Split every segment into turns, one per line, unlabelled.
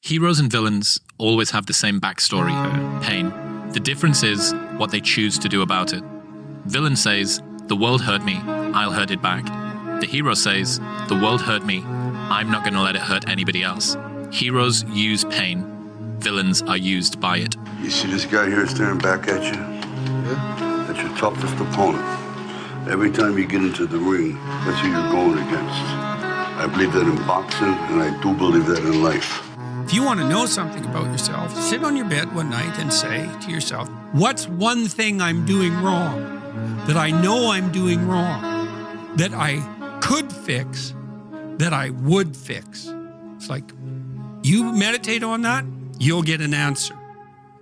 Heroes and villains always have the same backstory, pain. The difference is what they choose to do about it. Villain says, the world hurt me, I'll hurt it back. The hero says, the world hurt me, I'm not gonna let it hurt anybody else. Heroes use pain, villains are used by it.
You see this guy here staring back at you?
Yeah.
That's your toughest opponent. Every time you get into the ring, that's who you're going against. I believe that in boxing, and I do believe that in life.
If you want to know something about yourself, sit on your bed one night and say to yourself, what's one thing I'm doing wrong, that I know I'm doing wrong, that I could fix, that I would fix? It's like, you meditate on that, you'll get an answer.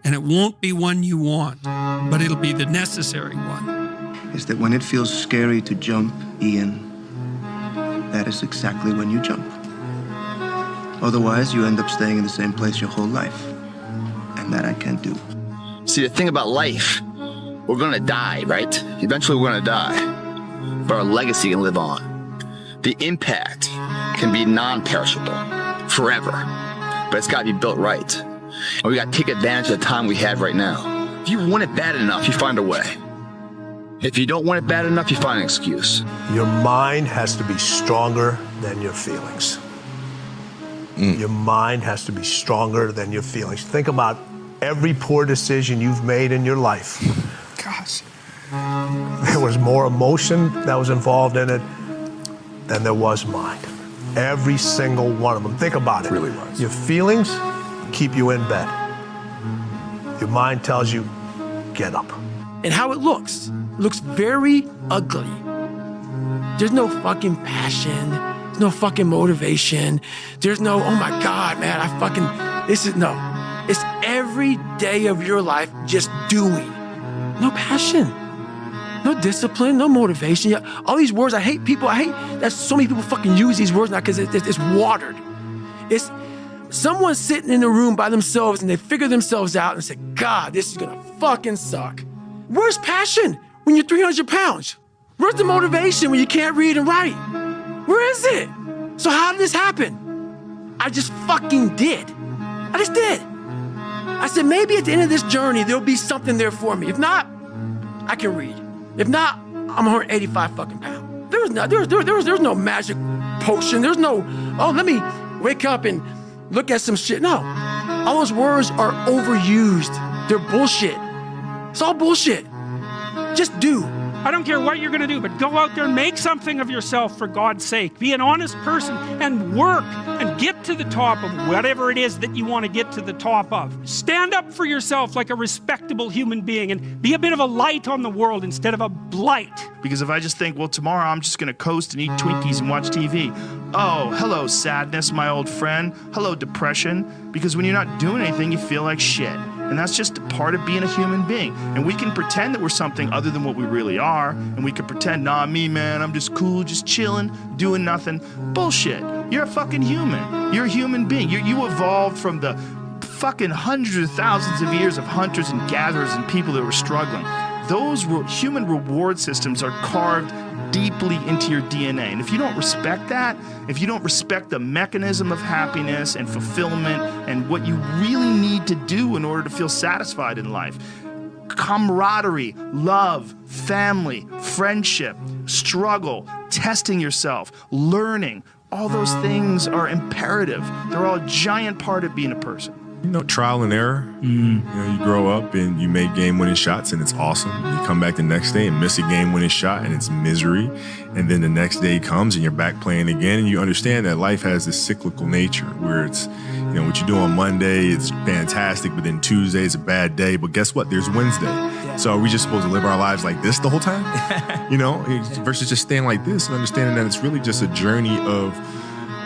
And it won't be one you want, but it'll be the necessary one.
Is that when it feels scary to jump, Ian, that is exactly when you jump. Otherwise, you end up staying in the same place your whole life. And that I can't do.
See, the thing about life, we're gonna die, right? Eventually we're gonna die, but our legacy can live on. The impact can be non-perishable, forever, but it's gotta be built right. And we gotta take advantage of the time we have right now. If you want it bad enough, you find a way. If you don't want it bad enough, you find an excuse.
Your mind has to be stronger than your feelings. Your mind has to be stronger than your feelings. Think about every poor decision you've made in your life.
Gosh.
There was more emotion that was involved in it than there was mind. Every single one of them. Think about it.
Really was.
Your feelings keep you in bed. Your mind tells you, get up.
And how it looks very ugly. There's no fucking passion. There's no fucking motivation. There's no, oh my God, man, no. It's every day of your life just doing. No passion, no discipline, no motivation. All these words, I hate that so many people fucking use these words now because it's watered. It's someone sitting in a room by themselves and they figure themselves out and say, God, this is gonna fucking suck. Where's passion when you're 300 pounds? Where's the motivation when you can't read and write? Where is it? So how did this happen? I just fucking did. I just did. I said, maybe at the end of this journey, there'll be something there for me. If not, I can read. If not, I'm 185 fucking pounds. There's no magic potion. There's no, oh, let me wake up and look at some shit. No, all those words are overused. They're bullshit. It's all bullshit. Just do.
I don't care what you're going to do, but go out there and make something of yourself for God's sake. Be an honest person and work and get to the top of whatever it is that you want to get to the top of. Stand up for yourself like a respectable human being and be a bit of a light on the world instead of a blight.
Because if I just think, well, tomorrow I'm just going to coast and eat Twinkies and watch TV. Oh, hello, sadness, my old friend. Hello, depression. Because when you're not doing anything, you feel like shit. And that's just a part of being a human being. And we can pretend that we're something other than what we really are. And we can pretend, nah, me, man, I'm just cool, just chilling, doing nothing. Bullshit. You're a fucking human. You're a human being. You evolved from the fucking hundreds of thousands of years of hunters and gatherers and people that were struggling. Those human reward systems are carved deeply into your DNA. And if you don't respect that, if you don't respect the mechanism of happiness and fulfillment and what you really need to do in order to feel satisfied in life, camaraderie, love, family, friendship, struggle, testing yourself, learning, all those things are imperative. They're all a giant part of being a person.
You know, trial and error. You grow up and you make game-winning shots and it's awesome. You come back the next day and miss a game-winning shot and it's misery. And then the next day comes and you're back playing again and you understand that life has this cyclical nature where it's, you know, what you do on Monday, it's fantastic, but then Tuesday is a bad day. But guess what? There's Wednesday. So are we just supposed to live our lives like this the whole time? You know, versus just staying like this and understanding that it's really just a journey of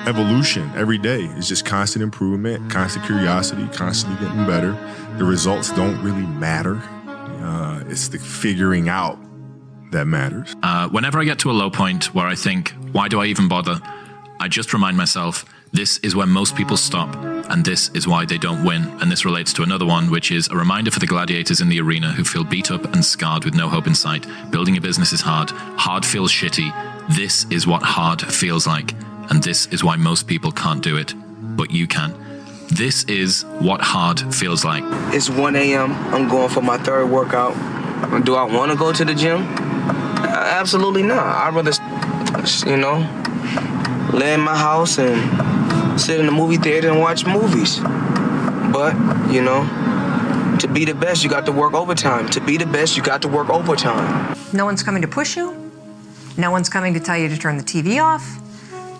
evolution every day. It's just constant improvement, constant curiosity, constantly getting better. The results don't really matter. It's the figuring out that matters.
Whenever I get to a low point where I think, why do I even bother? I just remind myself, this is where most people stop, and this is why they don't win. And this relates to another one, which is a reminder for the gladiators in the arena who feel beat up and scarred with no hope in sight. Building a business is hard. Hard feels shitty. This is what hard feels like. And this is why most people can't do it, but you can. This is what hard feels like.
It's 1 a.m. I'm going for my third workout. Do I want to go to the gym? Absolutely not. I'd rather, lay in my house and sit in the movie theater and watch movies. But, to be the best, you got to work overtime. To be the best, you got to work overtime.
No one's coming to push you. No one's coming to tell you to turn the TV off.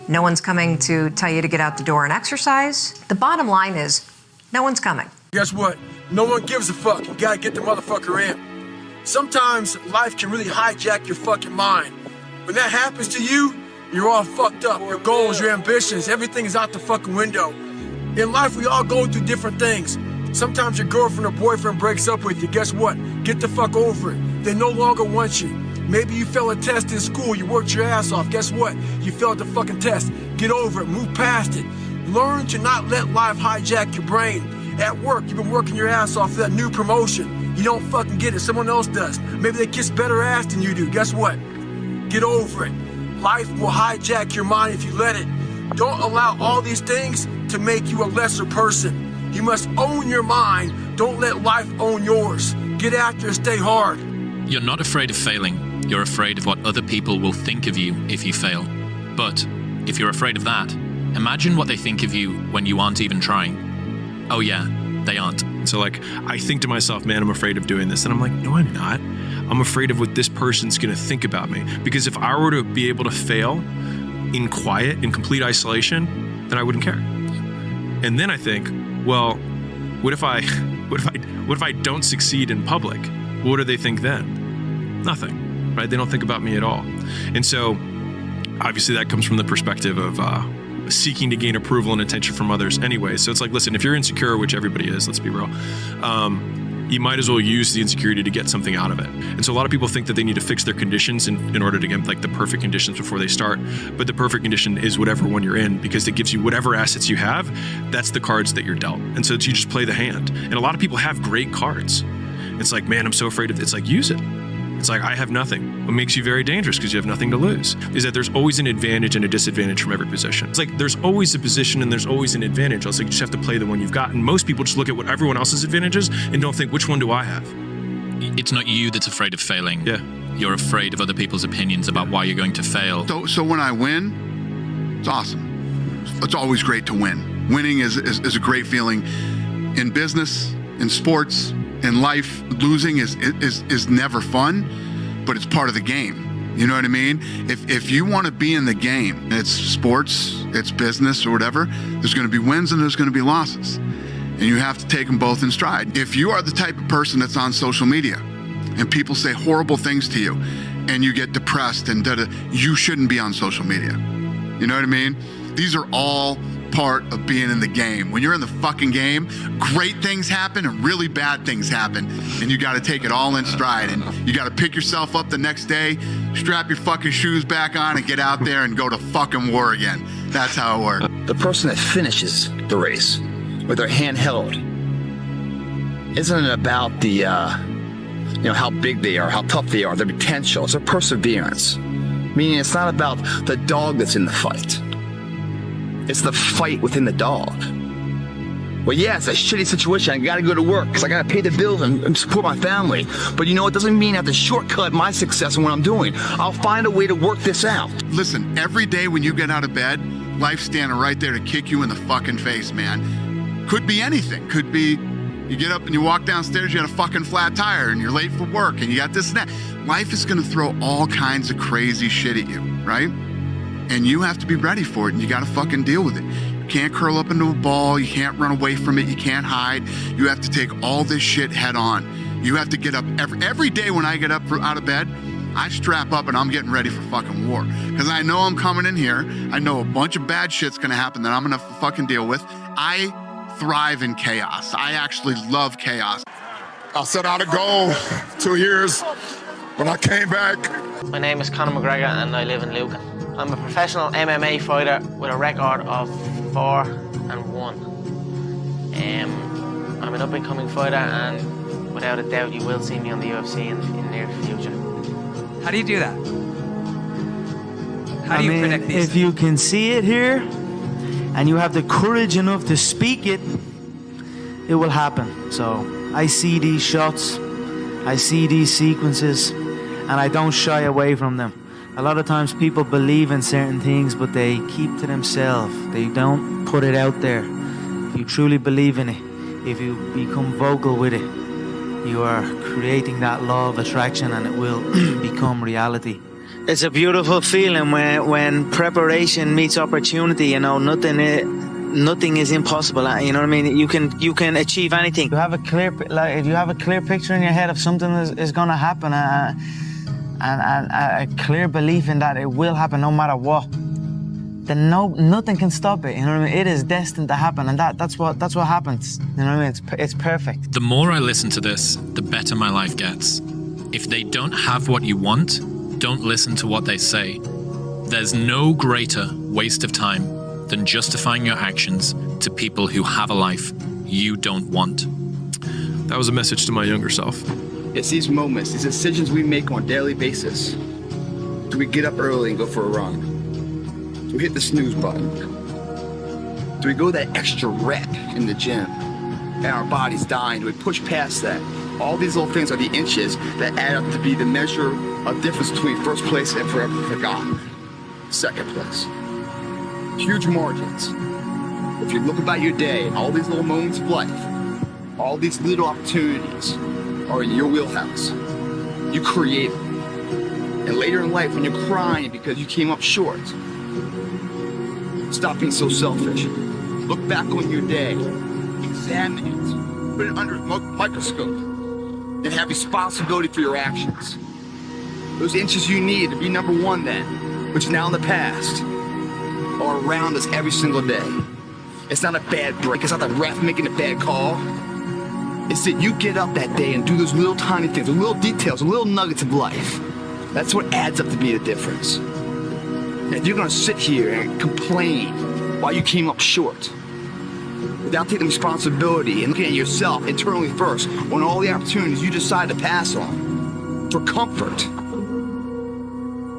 No one's coming to tell you to get out the door and exercise. The bottom line is, no one's coming.
Guess what? No one gives a fuck. You gotta get the motherfucker in. Sometimes life can really hijack your fucking mind. When that happens to you, you're all fucked up. Your goals, your ambitions, everything is out the fucking window. In life, we all go through different things. Sometimes your girlfriend or boyfriend breaks up with you. Guess what? Get the fuck over it. They no longer want you. Maybe you failed a test in school, you worked your ass off. Guess what? You failed the fucking test. Get over it, move past it. Learn to not let life hijack your brain. At work, you've been working your ass off for that new promotion. You don't fucking get it, someone else does. Maybe they kiss better ass than you do. Guess what? Get over it. Life will hijack your mind if you let it. Don't allow all these things to make you a lesser person. You must own your mind. Don't let life own yours. Get after it, stay hard.
You're not afraid of failing. You're afraid of what other people will think of you if you fail. But if you're afraid of that, imagine what they think of you when you aren't even trying. Oh yeah, they aren't.
So I think to myself, man, I'm afraid of doing this. And I'm like, no, I'm not. I'm afraid of what this person's gonna think about me. Because if I were to be able to fail in quiet, in complete isolation, then I wouldn't care. And then I think, well, what if I don't succeed in public? What do they think then? Nothing, right? They don't think about me at all. And so obviously that comes from the perspective of seeking to gain approval and attention from others anyway. So it's like, listen, if you're insecure, which everybody is, let's be real, you might as well use the insecurity to get something out of it. And so a lot of people think that they need to fix their conditions in order to get the perfect conditions before they start. But the perfect condition is whatever one you're in, because it gives you whatever assets you have. That's the cards that you're dealt. And so you just play the hand. And a lot of people have great cards. It's like, man, I'm so afraid of it. It's like, use it. It's like, I have nothing. What makes you very dangerous, because you have nothing to lose, is that there's always an advantage and a disadvantage from every position. It's like, there's always a position and there's always an advantage. It's like, you just have to play the one you've got. And most people just look at what everyone else's advantages and don't think, which one do I have?
It's not you that's afraid of failing.
Yeah.
You're afraid of other people's opinions about why you're going to fail.
So when I win, it's awesome. It's always great to win. Winning is a great feeling. In business, in sports, in life, losing is never fun, but it's part of the game. You know what I mean? If you want to be in the game, it's sports, it's business or whatever, there's going to be wins and there's going to be losses. And you have to take them both in stride. If you are the type of person that's on social media and people say horrible things to you and you get depressed and you shouldn't be on social media. You know what I mean? These are all part of being in the game. When you're in the fucking game, great things happen and really bad things happen. And you got to take it all in stride. And you got to pick yourself up the next day, strap your fucking shoes back on and get out there and go to fucking war again. That's how it works.
The person that finishes the race with their hand held, isn't it about the, how big they are, how tough they are, their potential. It's their perseverance. Meaning it's not about the dog that's in the fight. It's the fight within the dog. Well, yeah, it's a shitty situation. I gotta go to work because I gotta pay the bills and support my family. But you know, it doesn't mean I have to shortcut my success in what I'm doing. I'll find a way to work this out.
Listen, every day when you get out of bed, life's standing right there to kick you in the fucking face, man. Could be anything. Could be you get up and you walk downstairs, you got a fucking flat tire and you're late for work and you got this and that. Life is gonna throw all kinds of crazy shit at you, right? And you have to be ready for it and you gotta fucking deal with it. You can't curl up into a ball, you can't run away from it, you can't hide. You have to take all this shit head on. You have to get up every day when I get up out of bed, I strap up and I'm getting ready for fucking war. Because I know I'm coming in here, I know a bunch of bad shit's gonna happen that I'm gonna fucking deal with. I thrive in chaos. I actually love chaos.
I set out a goal 2 years. When I came back.
My name is Conor McGregor and I live in Lucan. I'm a professional MMA fighter with a record of 4-1. I'm an up-and-coming fighter and without a doubt you will see me on the UFC in the near future.
How do you do that? How do you predict these
If you can see it here and you have the courage enough to speak it,
it will happen. So I see these shots, I see these sequences, and I don't shy away from them. A lot of times people believe in certain things, but they keep to themselves. They don't put it out there. If you truly believe in it, if you become vocal with it, you are creating that law of attraction and it will become reality. It's a beautiful feeling when preparation meets opportunity. You know, nothing is impossible. You know what I mean? You can achieve anything. You have a clear picture in your head of something is going to happen, and a clear belief in that it will happen no matter what. Then nothing can stop it. You know what I mean? It is destined to happen, and that's what happens. You know what I mean? It's perfect.
The more I listen to this, the better my life gets. If they don't have what you want, don't listen to what they say. There's no greater waste of time than justifying your actions to people who have a life you don't want.
That was a message to my younger self.
It's these moments, these decisions we make on a daily basis. Do we get up early and go for a run? Do we hit the snooze button? Do we go that extra rep in the gym and our body's dying? Do we push past that? All these little things are the inches that add up to be the measure of difference between first place and forever forgotten. Second place. Huge margins. If you look about your day, all these little moments of life, all these little opportunities are in your wheelhouse. You create them. And later in life, when you're crying because you came up short, stop being so selfish. Look back on your day, examine it, put it under a microscope, and have responsibility for your actions. Those inches you need to be number one then, which is now in the past, are around us every single day. It's not a bad break. It's not the ref making a bad call. It's that you get up that day and do those little tiny things, the little details, the little nuggets of life. That's what adds up to be the difference. And if you're gonna sit here and complain while you came up short, without taking responsibility and looking at yourself internally first on all the opportunities you decide to pass on for comfort,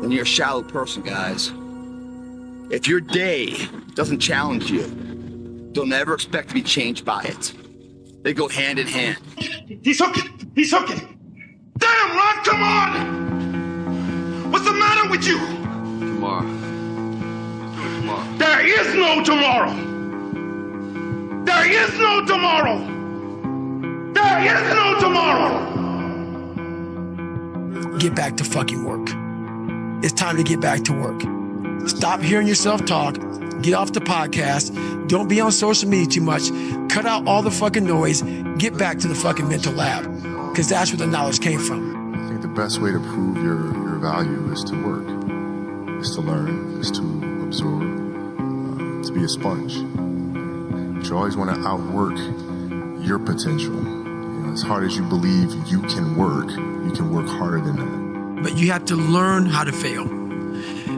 then you're a shallow person, guys. If your day doesn't challenge you, don't ever expect to be changed by it. They go hand in hand.
He's hooking. He's hooking. Damn, Ron, come on! What's the matter with you?
Tomorrow. Tomorrow.
There is no tomorrow. There is no tomorrow. There is no tomorrow.
Get back to fucking work. It's time to get back to work. Stop hearing yourself talk. Get off the podcast. Don't be on social media too much. Cut out all the fucking noise. Get back to the fucking mental lab. Because that's where the knowledge came from.
I think the best way to prove your value is to work, is to learn, is to absorb, to be a sponge. But you always want to outwork your potential. You know, as hard as you believe you can work harder than that.
But you have to learn how to fail.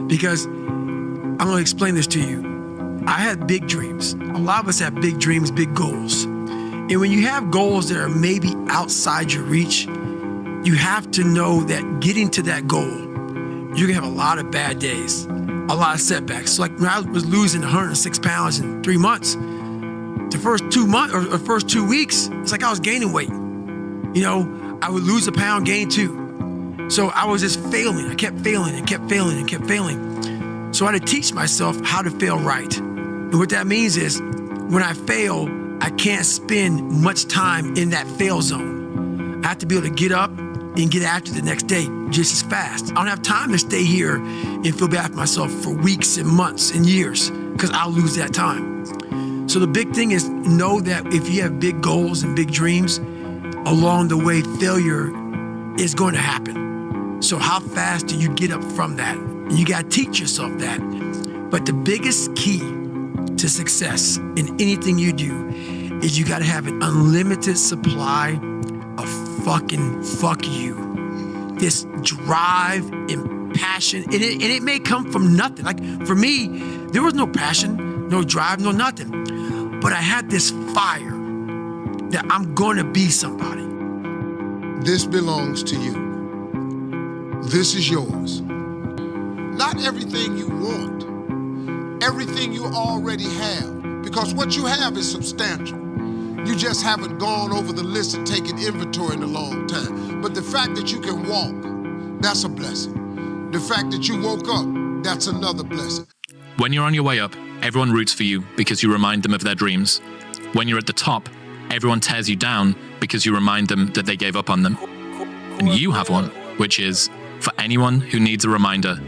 Because I'm going to explain this to you. I had big dreams. A lot of us have big dreams, big goals. And when you have goals that are maybe outside your reach, you have to know that getting to that goal, you're gonna have a lot of bad days, a lot of setbacks. So like when I was losing 106 pounds in 3 months, the first 2 months or first 2 weeks, it's like I was gaining weight. You know, I would lose a pound, gain 2. So I was just failing. I kept failing and kept failing and kept failing. So I had to teach myself how to fail right. And what that means is when I fail, I can't spend much time in that fail zone. I have to be able to get up and get after the next day just as fast. I don't have time to stay here and feel bad for myself for weeks and months and years because I'll lose that time. So the big thing is know that if you have big goals and big dreams, along the way, failure is going to happen. So how fast do you get up from that? And you got to teach yourself that. But the biggest key to success in anything you do is you got to have an unlimited supply of fucking fuck you. This drive and passion, and it may come from nothing. Like for me, there was no passion, no drive, no nothing. But I had this fire that I'm going to be somebody.
This belongs to you. This is yours. Not everything you want, everything you already have, because what you have is substantial. You You just haven't gone over the list and taken inventory in a long time. But the fact that you can walk, that's a blessing. The fact that you woke up, that's another blessing.
When you're on your way up, everyone roots for you because you remind them of their dreams. When you're at the top, everyone tears you down because you remind them that they gave up on them. And you have one, which is, for anyone who needs a reminder,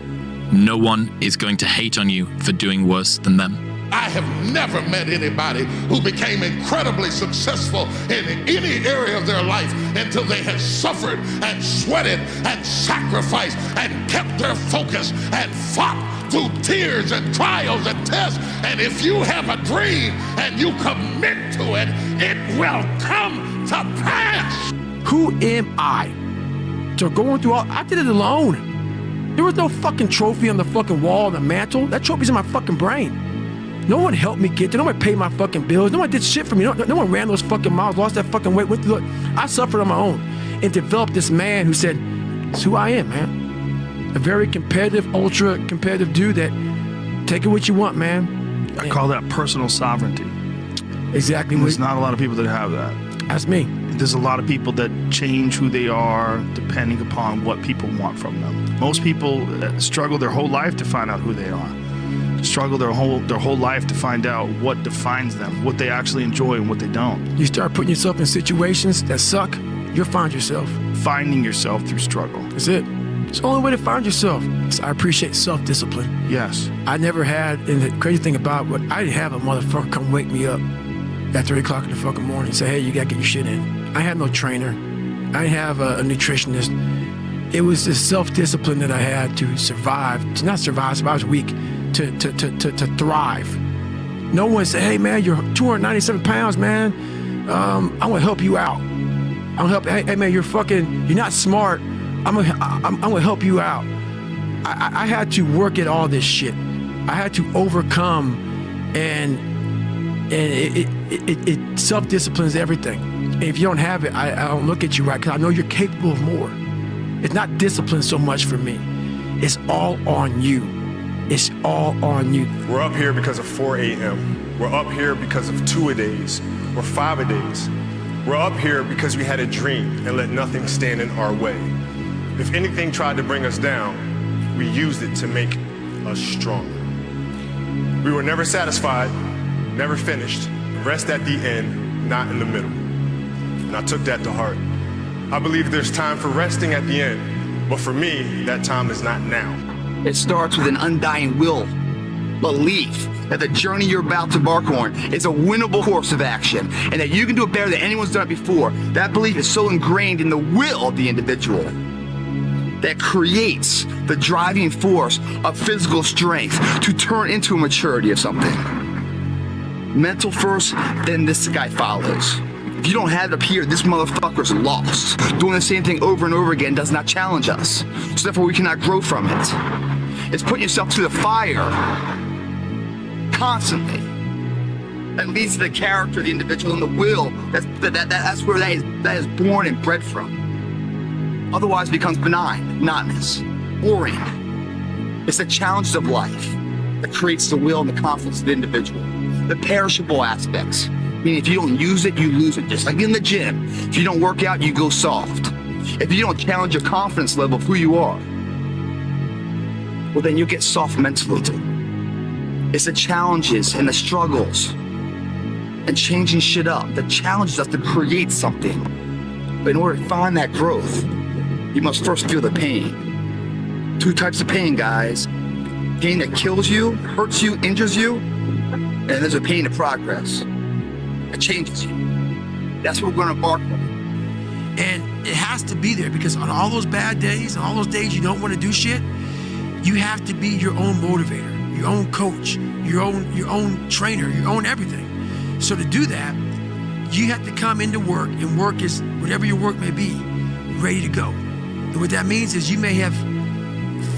no one is going to hate on you for doing worse than them.
I have never met anybody who became incredibly successful in any area of their life until they had suffered and sweated and sacrificed and kept their focus and fought through tears and trials and tests. And if you have a dream and you commit to it, it will come to pass.
Who am I to going through all? I did it alone. There was no fucking trophy on the fucking wall, on the mantle. That trophy's in my fucking brain. No one helped me get there. No one paid my fucking bills. No one did shit for me. No one ran those fucking miles, lost that fucking weight. Look, I suffered on my own and developed this man who said, it's who I am, man. A very competitive, ultra competitive dude that take it what you want, man.
I call that personal sovereignty.
Exactly.
There's not a lot of people that have that.
That's me.
There's a lot of people that change who they are depending upon what people want from them. Most people struggle their whole life to find out who they are. Struggle their whole life to find out what defines them, what they actually enjoy and what they don't.
You start putting yourself in situations that suck, you'll find yourself.
Finding yourself through struggle.
That's it. It's the only way to find yourself. So I appreciate self-discipline.
Yes.
I never had, and the crazy thing about it, I didn't have a motherfucker come wake me up at 3 o'clock in the fucking morning and say, hey, you gotta get your shit in. I had no trainer. I didn't have a nutritionist. It was the self-discipline that I had to survive, to not survive, I was weak, to thrive. No one said, hey man, you're 297 pounds, man. I'm gonna help you out. I'm gonna help, hey man, you're not smart. I'm gonna help you out. I had to work at all this shit. I had to overcome, and it self-disciplines everything. And if you don't have it, I don't look at you right, because I know you're capable of more. It's not discipline so much for me. It's all on you. It's all on you.
We're up here because of 4 a.m. We're up here because of 2-a-days or 5-a-days. We're up here because we had a dream and let nothing stand in our way. If anything tried to bring us down, we used it to make us stronger. We were never satisfied, never finished. Rest at the end, not in the middle. And I took that to heart. I believe there's time for resting at the end, but for me, that time is not now.
It starts with an undying will, belief that the journey you're about to embark on is a winnable course of action, and that you can do it better than anyone's done it before. That belief is so ingrained in the will of the individual that creates the driving force of physical strength to turn into a maturity of something. Mental first, then this guy follows. If you don't have it up here, this motherfucker's lost. Doing the same thing over and over again does not challenge us. So therefore we cannot grow from it. It's putting yourself to the fire constantly. That leads to the character of the individual and the will. That's where that is born and bred from. Otherwise it becomes benign, monotonous, boring. It's the challenges of life that creates the will and the confidence of the individual. The perishable aspects. Meaning if you don't use it, you lose it. Just like in the gym. If you don't work out, you go soft. If you don't challenge your confidence level of who you are, well then you get soft mentally too. It's the challenges and the struggles and changing shit up that challenges us to create something. But in order to find that growth, you must first feel the pain. 2 types of pain, guys. Pain that kills you, hurts you, injures you, and there's a pain of progress. It changes you. That's what we're going to embark on.
And it has to be there, because on all those bad days and all those days you don't want to do shit, you have to be your own motivator, your own coach, your own trainer, your own everything. So to do that, you have to come into work, and work is whatever your work may be, ready to go. And what that means is you may have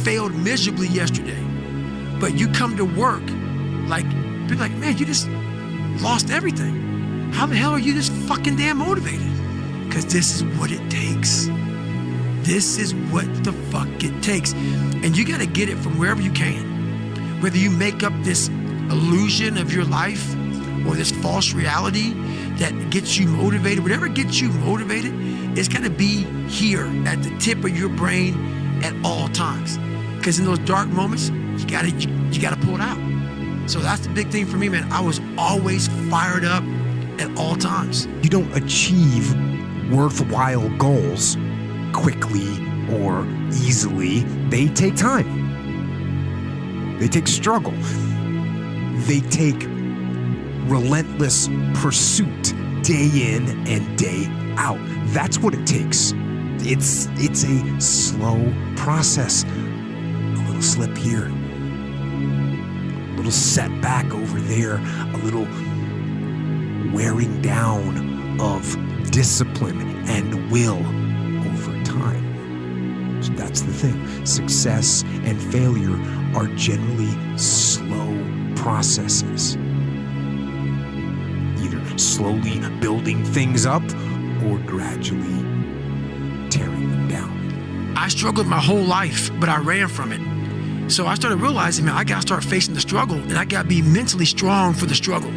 failed miserably yesterday, but you come to work like, people like, man, you just lost everything. How the hell are you this fucking damn motivated? Because this is what it takes. This is what the fuck it takes. And you gotta get it from wherever you can. Whether you make up this illusion of your life or this false reality, that gets you motivated, whatever gets you motivated, it's got to be here at the tip of your brain at all times. Because in those dark moments, you gotta pull it out. So that's the big thing for me, man. I was always fired up at all times.
You don't achieve worthwhile goals quickly or easily. They take time. They take struggle. They take relentless pursuit day in and day out. That's what it takes. It's a slow process. A little slip here, a little setback over there, a little wearing down of discipline and will over time. So that's the thing. Success and failure are generally slow processes. Either slowly building things up or gradually tearing them down.
I struggled my whole life, but I ran from it. So I started realizing, man, I gotta start facing the struggle, and I gotta be mentally strong for the struggle.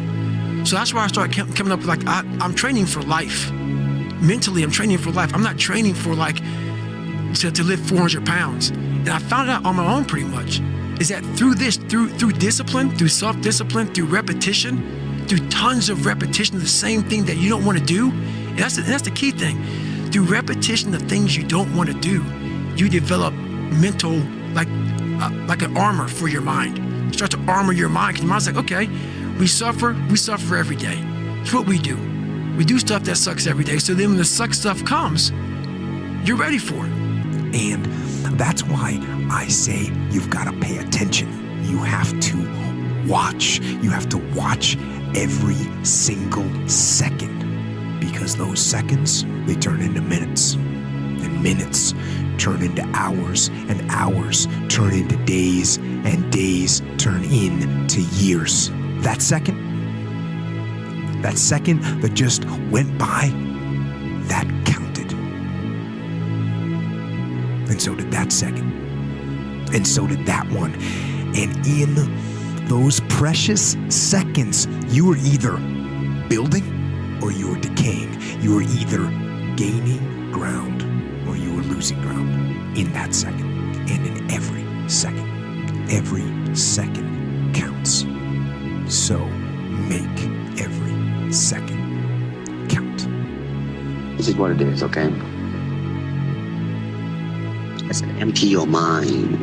So that's where I started coming up with, like, I'm training for life. Mentally, I'm training for life. I'm not training for, like, to lift 400 pounds. And I found out on my own pretty much, is that through discipline, through self-discipline, through repetition, through tons of repetition of the same thing that you don't want to do, and that's the key thing. Through repetition of things you don't want to do, you develop mental, like an armor for your mind. You start to armor your mind, because your mind's like, okay, we suffer every day. It's what we do. We do stuff that sucks every day, so then when the suck stuff comes, you're ready for it.
And that's why I say you've got to pay attention. You have to watch. You have to watch every single second, because those seconds, they turn into minutes, and minutes turn into hours, and hours turn into days, and days turn into years. That second that just went by, that counted. And so did that second. And so did that one. And in those precious seconds, you were either building or you were decaying. You were either gaining ground or you were losing ground in that second. And in every second counts. So make every second count.
This is what it is, okay? Just empty your mind.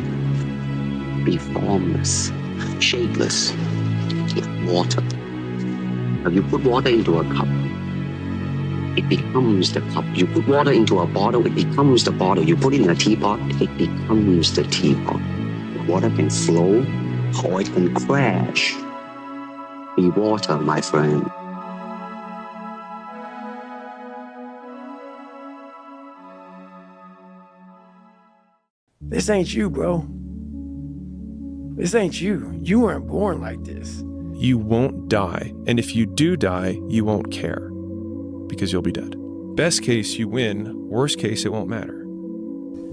Be formless, shapeless, like water. If you put water into a cup, it becomes the cup. You put water into a bottle, it becomes the bottle. You put it in a teapot, it becomes the teapot. Water can flow or it can crash. Be water, my friend.
This ain't you, bro. This ain't you. You weren't born like this.
You won't die. And if you do die, you won't care, because you'll be dead. Best case, you win. Worst case, it won't matter.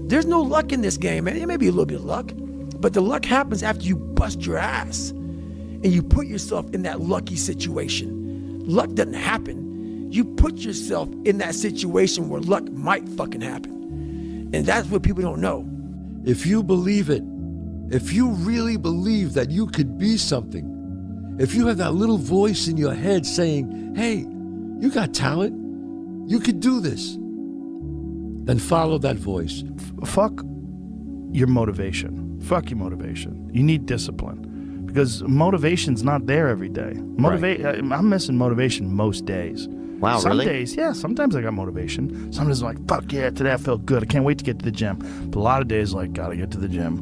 There's no luck in this game, man. It may be a little bit of luck, but the luck happens after you bust your ass and you put yourself in that lucky situation. Luck doesn't happen. You put yourself in that situation where luck might fucking happen. And that's what people don't know.
If you believe it, if you really believe that you could be something, if you have that little voice in your head saying, hey, you got talent, you could do this, then follow that voice.
Fuck your motivation. Fuck your motivation. You need discipline, because motivation's not there every day. I'm missing motivation most days.
Wow,
Some
really?
days, yeah, sometimes I got motivation. Sometimes I'm like, fuck yeah, today I felt good. I can't wait to get to the gym. But a lot of days, like, gotta get to the gym.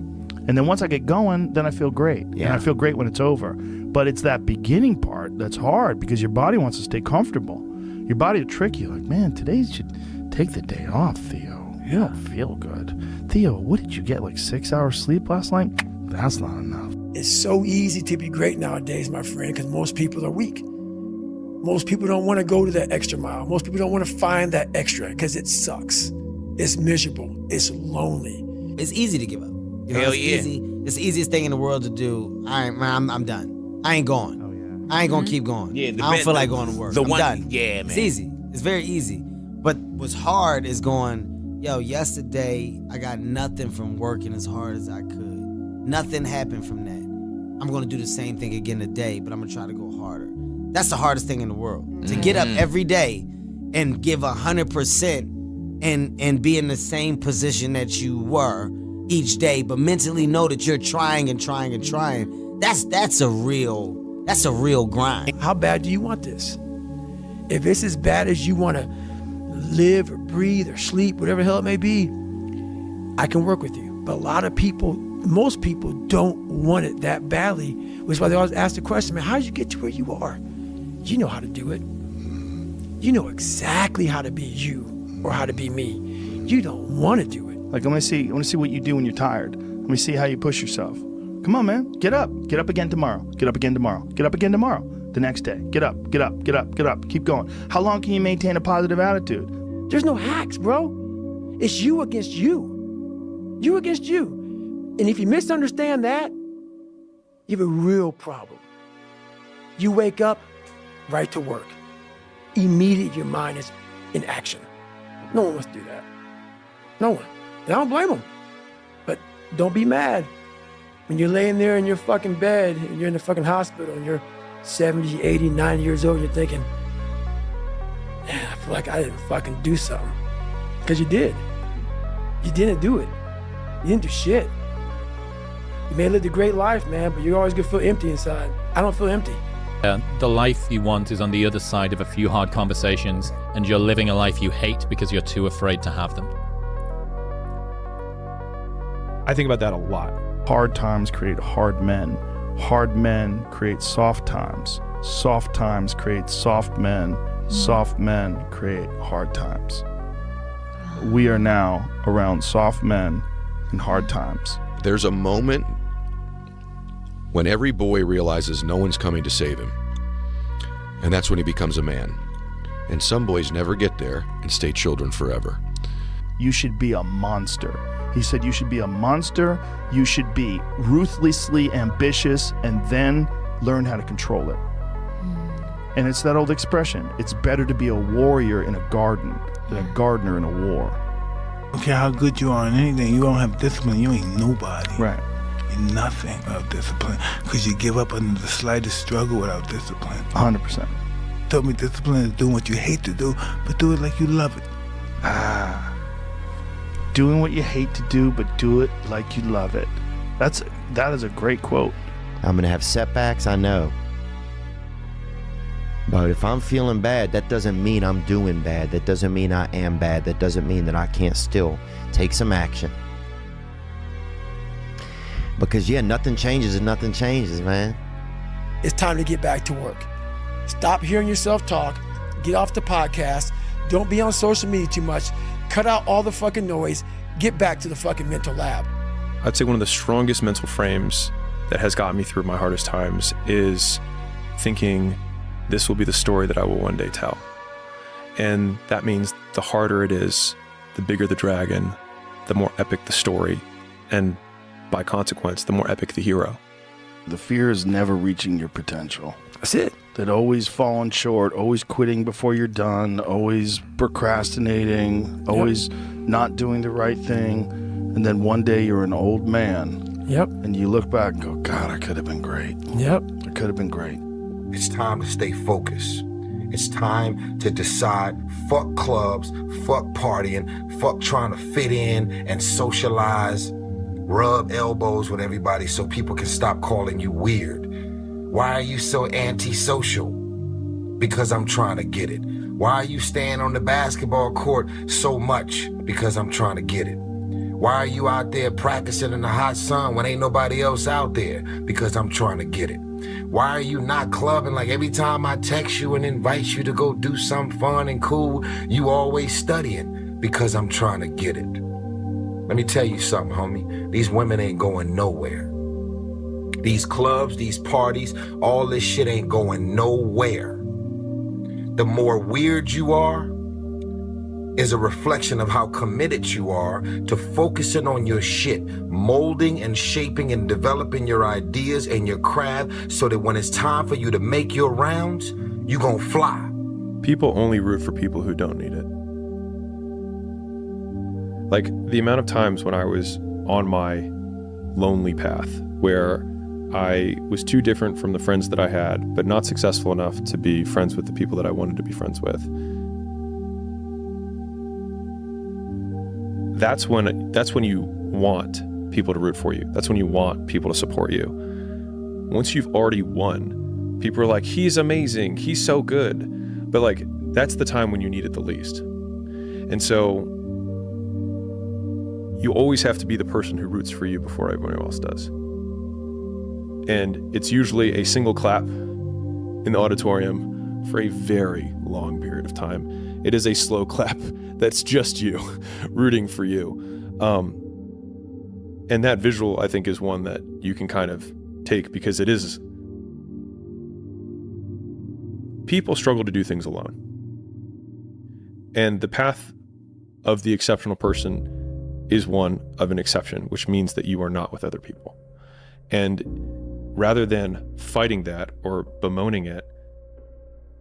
And then once I get going, then I feel great.
Yeah.
And I feel great when it's over. But it's that beginning part that's hard, because your body wants to stay comfortable. Your body will trick you, like, man, today you should take the day off, Theo. You don't feel good. Theo, what did you get, like 6 hours sleep last night? That's not enough.
It's so easy to be great nowadays, my friend, because most people are weak. Most people don't want to go to that extra mile. Most people don't want to find that extra because it sucks. It's miserable. It's lonely.
It's easy to give up. You know,
Hell
it's
yeah.
easy. It's the easiest thing in the world to do. I'm done. I ain't going.
I ain't gonna keep going.
Yeah,
I don't feel like going to work. I'm done.
Yeah, man.
It's easy. It's very easy. But what's hard is going, yo, yesterday I got nothing from working as hard as I could. Nothing happened from that. I'm gonna do the same thing again today, but I'm gonna try to go harder. That's the hardest thing in the world. To get up every day and give 100% and be in the same position that you were each day, but mentally know that you're trying and trying and trying. That's a real grind.
How bad do you want this? If it's as bad as you want to live or breathe or sleep, whatever the hell it may be, I can work with you. But a lot of people, most people don't want it that badly, which is why they always ask the question, man, how did you get to where you are? You know how to do it. You know exactly how to be you or how to be me. You don't want to do it.
Like, I want to see what you do when you're tired. Let me see how you push yourself. Come on, man. Get up. Get up again tomorrow. Get up again tomorrow. Get up again tomorrow. The next day. Get up. Get up. Get up. Get up. Keep going. How long can you maintain a positive attitude?
There's no hacks, bro. It's you against you. You against you. And if you misunderstand that, you have a real problem. You wake up, right to work. Immediately your mind is in action. No one wants to do that. No one. And I don't blame them. But don't be mad. When you're laying there in your fucking bed and you're in the fucking hospital and you're 70, 80, 90 years old and you're thinking, man, I feel like I didn't fucking do something. Because you did. You didn't do it. You didn't do shit. You may have lived a great life, man, but you're always gonna feel empty inside. I don't feel empty.
The life you want is on the other side of a few hard conversations, and you're living a life you hate because you're too afraid to have them.
I think about that a lot.
Hard times create hard men. Hard men create soft times. Soft times create soft men. Soft men create hard times. We are now around soft men and hard times.
There's a moment when every boy realizes no one's coming to save him. And that's when he becomes a man. And some boys never get there and stay children forever.
You should be a monster. He said you should be a monster, you should be ruthlessly ambitious, and then learn how to control it. And it's that old expression, it's better to be a warrior in a garden than a gardener in a war.
Don't care how good you are in anything, you don't have discipline, you ain't nobody.
Right.
You're nothing without discipline, because you give up under the slightest struggle without discipline.
100%.
Told me discipline is doing what you hate to do, but do it like you love it.
Doing what you hate to do, but do it like you love it. That is a great quote.
I'm gonna have setbacks, I know. But if I'm feeling bad, that doesn't mean I'm doing bad. That doesn't mean I am bad. That doesn't mean that I can't still take some action. Because yeah, nothing changes and nothing changes, man.
It's time to get back to work. Stop hearing yourself talk. Get off the podcast. Don't be on social media too much. Cut out all the fucking noise. Get back to the fucking mental lab.
I'd say one of the strongest mental frames that has gotten me through my hardest times is thinking this will be the story that I will one day tell. And that means the harder it is, the bigger the dragon, the more epic the story, and by consequence, the more epic the hero.
The fear is never reaching your potential.
That's it.
That always falling short, always quitting before you're done, always procrastinating, always not doing the right thing. And then one day you're an old man.
Yep.
And you look back and go, God, I could have been great.
Yep.
I could have been great.
It's time to stay focused. It's time to decide, fuck clubs, fuck partying, fuck trying to fit in and socialize, rub elbows with everybody so people can stop calling you weird. Why are you so antisocial? Because I'm trying to get it. Why are you staying on the basketball court so much? Because I'm trying to get it. Why are you out there practicing in the hot sun when ain't nobody else out there? Because I'm trying to get it. Why are you not clubbing like every time I text you and invite you to go do something fun and cool, you always studying? Because I'm trying to get it. Let me tell you something, homie. These women ain't going nowhere. These clubs, these parties, all this shit ain't going nowhere. The more weird you are, is a reflection of how committed you are to focusing on your shit, molding and shaping and developing your ideas and your craft so that when it's time for you to make your rounds, you gonna fly.
People only root for people who don't need it. Like the amount of times when I was on my lonely path where I was too different from the friends that I had, but not successful enough to be friends with the people that I wanted to be friends with. That's when you want people to root for you. That's when you want people to support you. Once you've already won, people are like, he's amazing, he's so good. But like, that's the time when you need it the least. And so you always have to be the person who roots for you before everyone else does. And it's usually a single clap in the auditorium for a very long period of time. It is a slow clap that's just you rooting for you. And that visual, I think, is one that you can kind of take because it is. People struggle to do things alone. And the path of the exceptional person is one of an exception, which means that you are not with other people. And rather than fighting that or bemoaning it,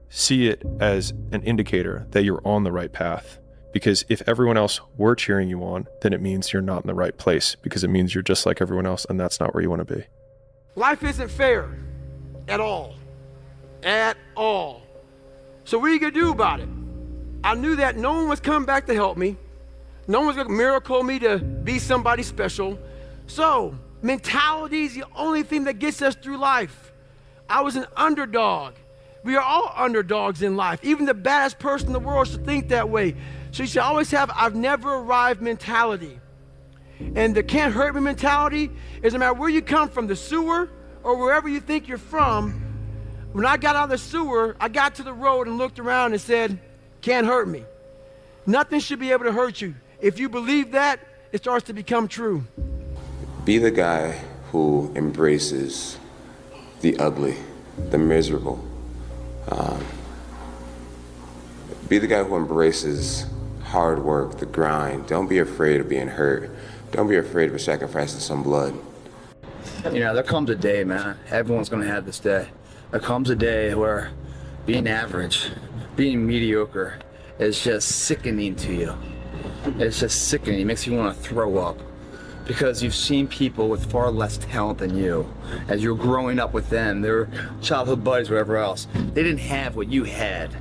see it as an indicator that you're on the right path. Because if everyone else were cheering you on, then it means you're not in the right place, because it means you're just like everyone else, and that's not where you want to be.
Life isn't fair at all. At all. So what are you going to do about it? I knew that no one was coming back to help me. No one's going to miracle me to be somebody special. So mentality is the only thing that gets us through life. I was an underdog. We are all underdogs in life. Even the baddest person in the world should think that way. So you should always have I've never arrived mentality. And the can't hurt me mentality is no matter where you come from, the sewer or wherever you think you're from. When I got out of the sewer, I got to the road and looked around and said, can't hurt me. Nothing should be able to hurt you. If you believe that, it starts to become true.
Be the guy who embraces the ugly, the miserable. Be the guy who embraces hard work, the grind. Don't be afraid of being hurt. Don't be afraid of sacrificing some blood.
You know, there comes a day, man. Everyone's gonna have this day. There comes a day where being average, being mediocre is just sickening to you. It's just sickening. It makes you want to throw up. Because you've seen people with far less talent than you. As you're growing up with them, their childhood buddies, whatever else, they didn't have what you had.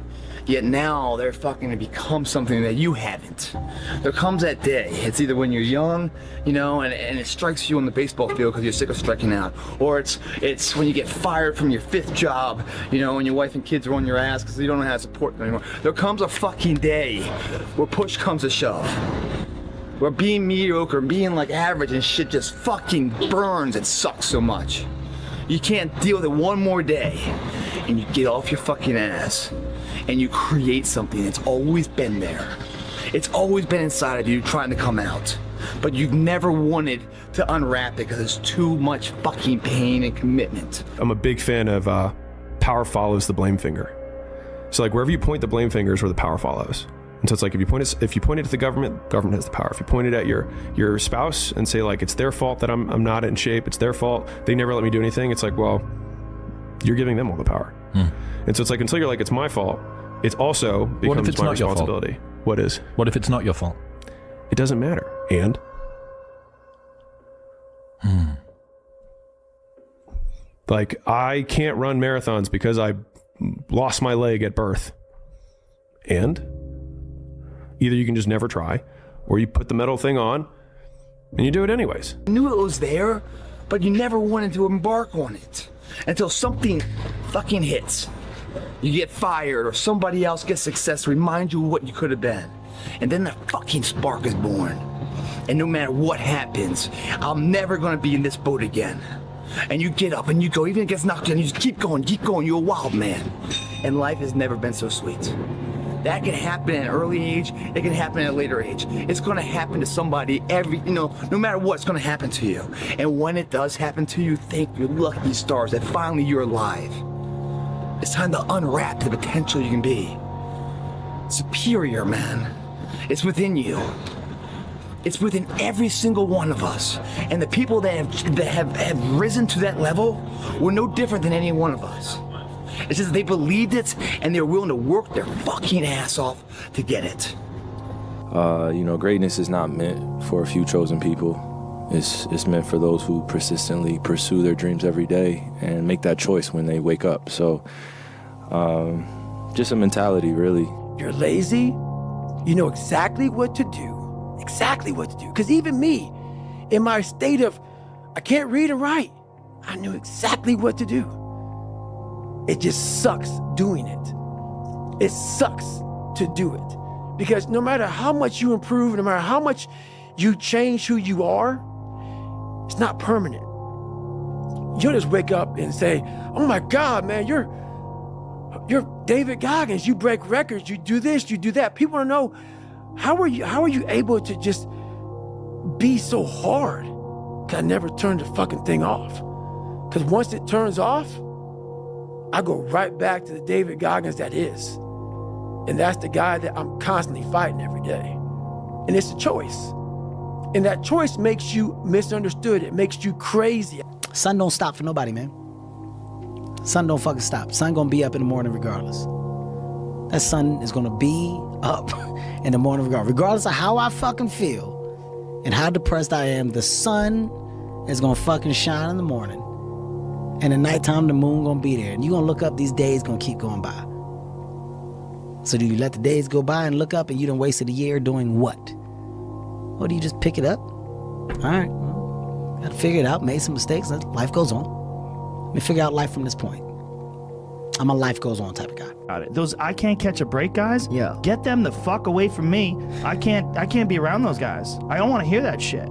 Yet now they're fucking to become something that you haven't. There comes that day. It's either when you're young, you know, and it strikes you on the baseball field because you're sick of striking out, or it's when you get fired from your 5th job, you know, and your wife and kids are on your ass because you don't know how to support them anymore. There comes a fucking day where push comes to shove. Where being mediocre, being like average and shit just fucking burns and sucks so much. You can't deal with it one more day, and you get off your fucking ass. And you create something that's always been there. It's always been inside of you trying to come out. But you've never wanted to unwrap it because there's too much fucking pain and commitment.
I'm a big fan of power follows the blame finger. So like wherever you point the blame finger is where the power follows. And so it's like if you point it at the government has the power. If you point it at your spouse and say like it's their fault that I'm not in shape, it's their fault, they never let me do anything, it's like, well, you're giving them all the power. And so it's like until you're like it's my fault, it also becomes my responsibility. What is?
What if it's not your fault?
It doesn't matter. And? Like, I can't run marathons because I lost my leg at birth. And? Either you can just never try, or you put the metal thing on, and you do it anyways.
You knew it was there, but you never wanted to embark on it. Until something fucking hits. You get fired or somebody else gets success, remind you of what you could have been. And then the fucking spark is born. And no matter what happens, I'm never gonna be in this boat again. And you get up and you go, even if it gets knocked down, you just keep going, you're a wild man. And life has never been so sweet. That can happen at an early age, it can happen at a later age. It's gonna happen to somebody no matter what, it's gonna happen to you. And when it does happen to you, thank your lucky stars that finally you're alive. It's time to unwrap the potential you can be. Superior, man.
It's within you. It's within every single one of us. And the people that have risen to that level were no different than any one of us. It's just they believed it and they're willing to work their fucking ass off to get it.
Greatness is not meant for a few chosen people. It's meant for those who persistently pursue their dreams every day and make that choice when they wake up. So, just a mentality, really.
You're lazy, you know exactly what to do. Exactly what to do. Because even me, in my state of, I can't read and write, I knew exactly what to do. It just sucks doing it. It sucks to do it. Because no matter how much you improve, no matter how much you change who you are, it's not permanent. You'll just wake up and say, oh my God, man, you're David Goggins. You break records, you do this, you do that. People want to know, how are you able to just be so hard? 'Cause I never turned the fucking thing off. Because once it turns off, I go right back to the David Goggins that is. And that's the guy that I'm constantly fighting every day. And it's a choice. And that choice makes you misunderstood. It makes you crazy.
Sun don't stop for nobody, man. Sun don't fucking stop. Sun gonna be up in the morning regardless. That sun is gonna be up in the morning regardless of how I fucking feel and how depressed I am. The sun is gonna fucking shine in the morning. And at nighttime, the moon gonna be there. And you gonna look up, these days gonna keep going by. So do you let the days go by and look up and you done wasted a year doing what? Or do you just pick it up? All right, well, gotta figure it out, made some mistakes, life goes on. Let me figure out life from this point. I'm a life goes on type of guy.
Got it. Those I can't catch a break guys,
yeah.
Get them the fuck away from me. I can't be around those guys. I don't want to hear that shit.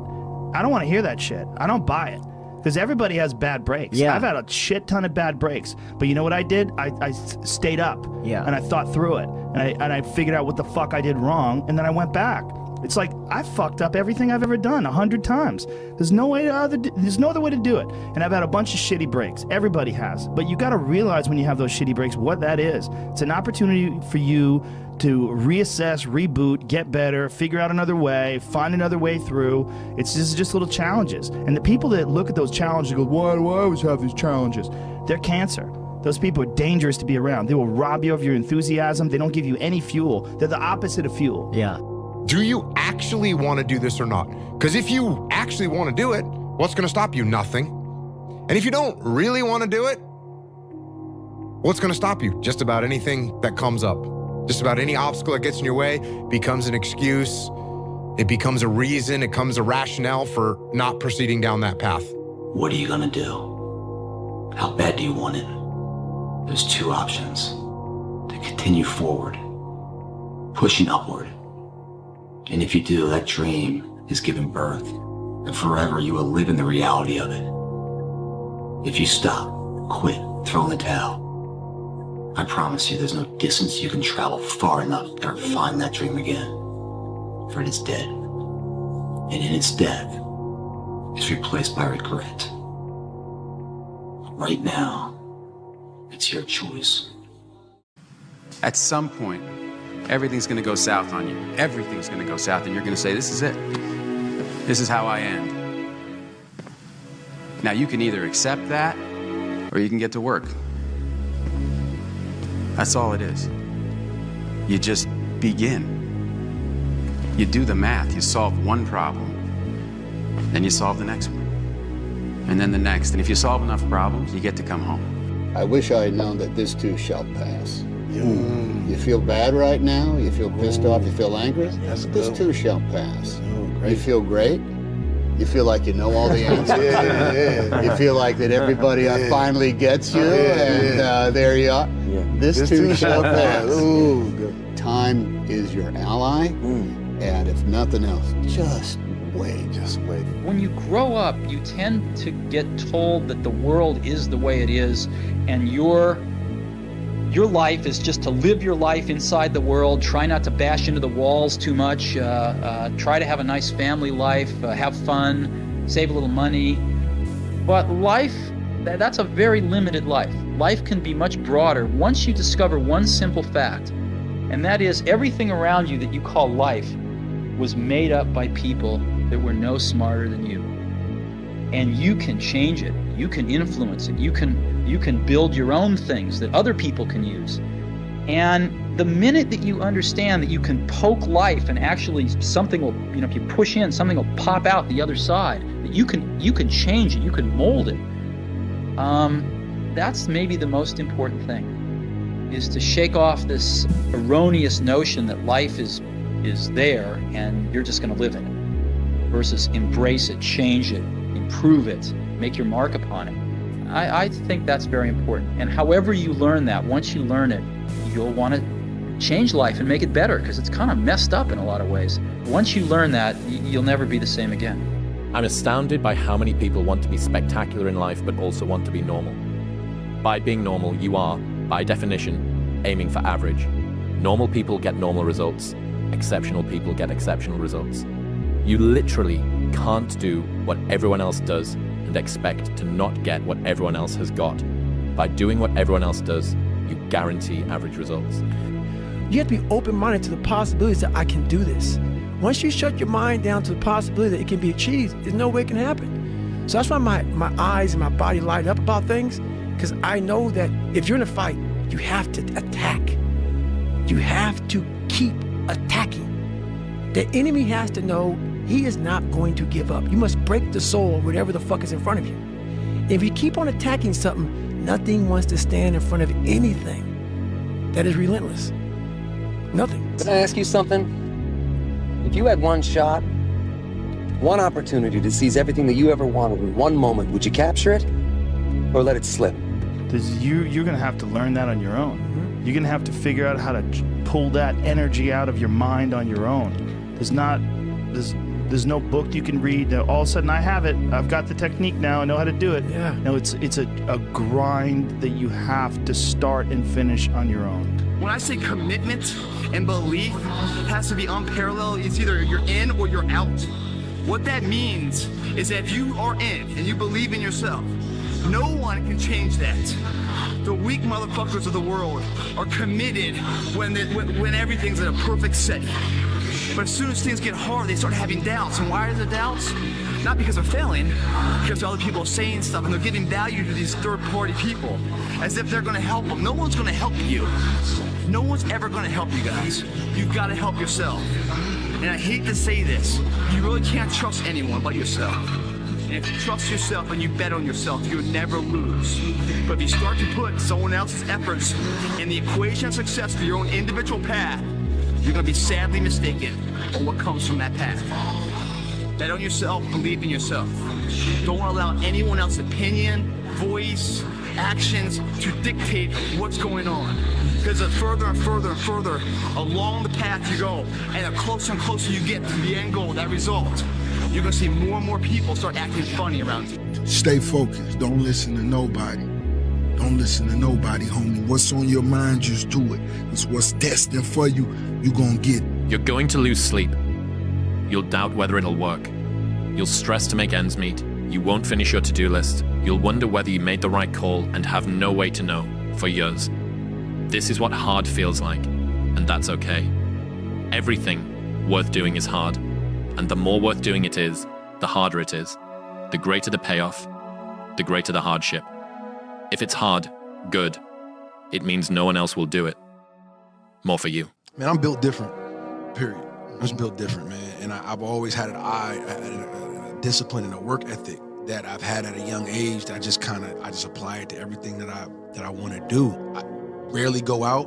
I don't want to hear that shit. I don't buy it. Because everybody has bad breaks.
Yeah.
I've had a shit ton of bad breaks. But you know what I did? I stayed up.
Yeah.
And I thought through it. And I figured out what the fuck I did wrong. And then I went back. It's like, I fucked up everything I've ever done 100 times. There's no other way to do it. And I've had a bunch of shitty breaks. Everybody has. But you got to realize when you have those shitty breaks what that is. It's an opportunity for you to reassess, reboot, get better, figure out another way, find another way through. It's just little challenges. And the people that look at those challenges and go, why do I always have these challenges? They're cancer. Those people are dangerous to be around. They will rob you of your enthusiasm. They don't give you any fuel. They're the opposite of fuel.
Yeah.
Do you actually want to do this or not? Because if you actually want to do it, what's going to stop you? Nothing. And if you don't really want to do it, what's going to stop you? Just about anything that comes up. Just about any obstacle that gets in your way becomes an excuse. It becomes a reason. It becomes a rationale for not proceeding down that path.
What are you going to do? How bad do you want it? There's two options. To continue forward, pushing upward. And if you do, that dream is given birth, and forever you will live in the reality of it. If you stop, quit, throw in the towel, I promise you there's no distance you can travel far enough to ever find that dream again. For it is dead. And in its death, it's replaced by regret. Right now, it's your choice.
At some point, everything's going to go south on you. Everything's going to go south, and you're going to say, this is it. This is how I end. Now, you can either accept that, or you can get to work. That's all it is. You just begin. You do the math. You solve one problem. Then you solve the next one. And then the next. And if you solve enough problems, you get to come home.
I wish I had known that this too shall pass. You feel bad right now? You feel pissed off? You feel angry? This too shall pass. You feel great? You feel like you know all the answers? You feel like that everybody finally gets you, and there you are. This too shall pass. Time is your ally, and if nothing else, just wait. Just wait.
When you grow up, you tend to get told that the world is the way it is, and your life is just to live your life inside the world, try not to bash into the walls too much, try to have a nice family life, have fun, save a little money. But life, that's a very limited life. Life can be much broader once you discover one simple fact, And that is, everything around you that you call life was made up by people that were no smarter than you. And you can change it. You can influence it. You can build your own things that other people can use. And the minute that you understand that you can poke life and actually something will, if you push in, something will pop out the other side, that you can change it, you can mold it. That's maybe the most important thing, is to shake off this erroneous notion that life is there and you're just going to live in it, versus embrace it, change it, improve it, make your mark upon it. I think that's very important. And however you learn that, once you learn it, you'll want to change life and make it better, because it's kind of messed up in a lot of ways. Once you learn that, you'll never be the same again.
I'm astounded by how many people want to be spectacular in life but also want to be normal. By being normal, you are, by definition, aiming for average. Normal people get normal results. Exceptional people get exceptional results. You literally can't do what everyone else does and expect to not get what everyone else has got. By doing what everyone else does, you guarantee average results.
You have to be open-minded to the possibilities that I can do this. Once you shut your mind down to the possibility that it can be achieved, there's no way it can happen. So that's why my eyes and my body light up about things, because I know that if you're in a fight, you have to attack. You have to keep attacking. The enemy has to know he is not going to give up. You must break the soul of whatever the fuck is in front of you. If you keep on attacking something, nothing wants to stand in front of anything that is relentless. Nothing.
Can I ask you something? If you had one shot, one opportunity to seize everything that you ever wanted in one moment, would you capture it or let it slip?
You're going to have to learn that on your own. Mm-hmm. You're going to have to figure out how to pull that energy out of your mind on your own. There's no book you can read that all of a sudden I have it. I've got the technique now. I know how to do it.
Yeah.
No, it's a grind that you have to start and finish on your own.
When I say commitment and belief has to be unparalleled, it's either you're in or you're out. What that means is that if you are in and you believe in yourself, no one can change that. The weak motherfuckers of the world are committed when everything's in a perfect setting. But as soon as things get hard, they start having doubts. And why are the doubts? Not because they're failing, because other people are saying stuff and they're giving value to these third-party people as if they're going to help them. No one's going to help you. No one's ever going to help you guys. You've got to help yourself. And I hate to say this, you really can't trust anyone but yourself. And if you trust yourself and you bet on yourself, you'll never lose. But if you start to put someone else's efforts in the equation of success for your own individual path, you're going to be sadly mistaken on what comes from that path. Bet on yourself, believe in yourself. Don't allow anyone else's opinion, voice, actions to dictate what's going on. Because the further and further and further along the path you go, and the closer and closer you get to the end goal, that result, you're going to see more and more people start acting funny around you.
Stay focused. Don't listen to nobody. Don't listen to nobody, homie. What's on your mind, just do it. It's what's destined for you, you're gonna get it.
You're going to lose sleep. You'll doubt whether it'll work. You'll stress to make ends meet. You won't finish your to-do list. You'll wonder whether you made the right call and have no way to know for years. This is what hard feels like, and that's okay. Everything worth doing is hard, and the more worth doing it is, the harder it is. The greater the payoff, the greater the hardship. If it's hard, good. It means no one else will do it. More for you.
Man, I'm built different, period. I'm just built different, man. And I've always had a discipline and a work ethic that I've had at a young age that I just apply it to everything that I want to do. I rarely go out,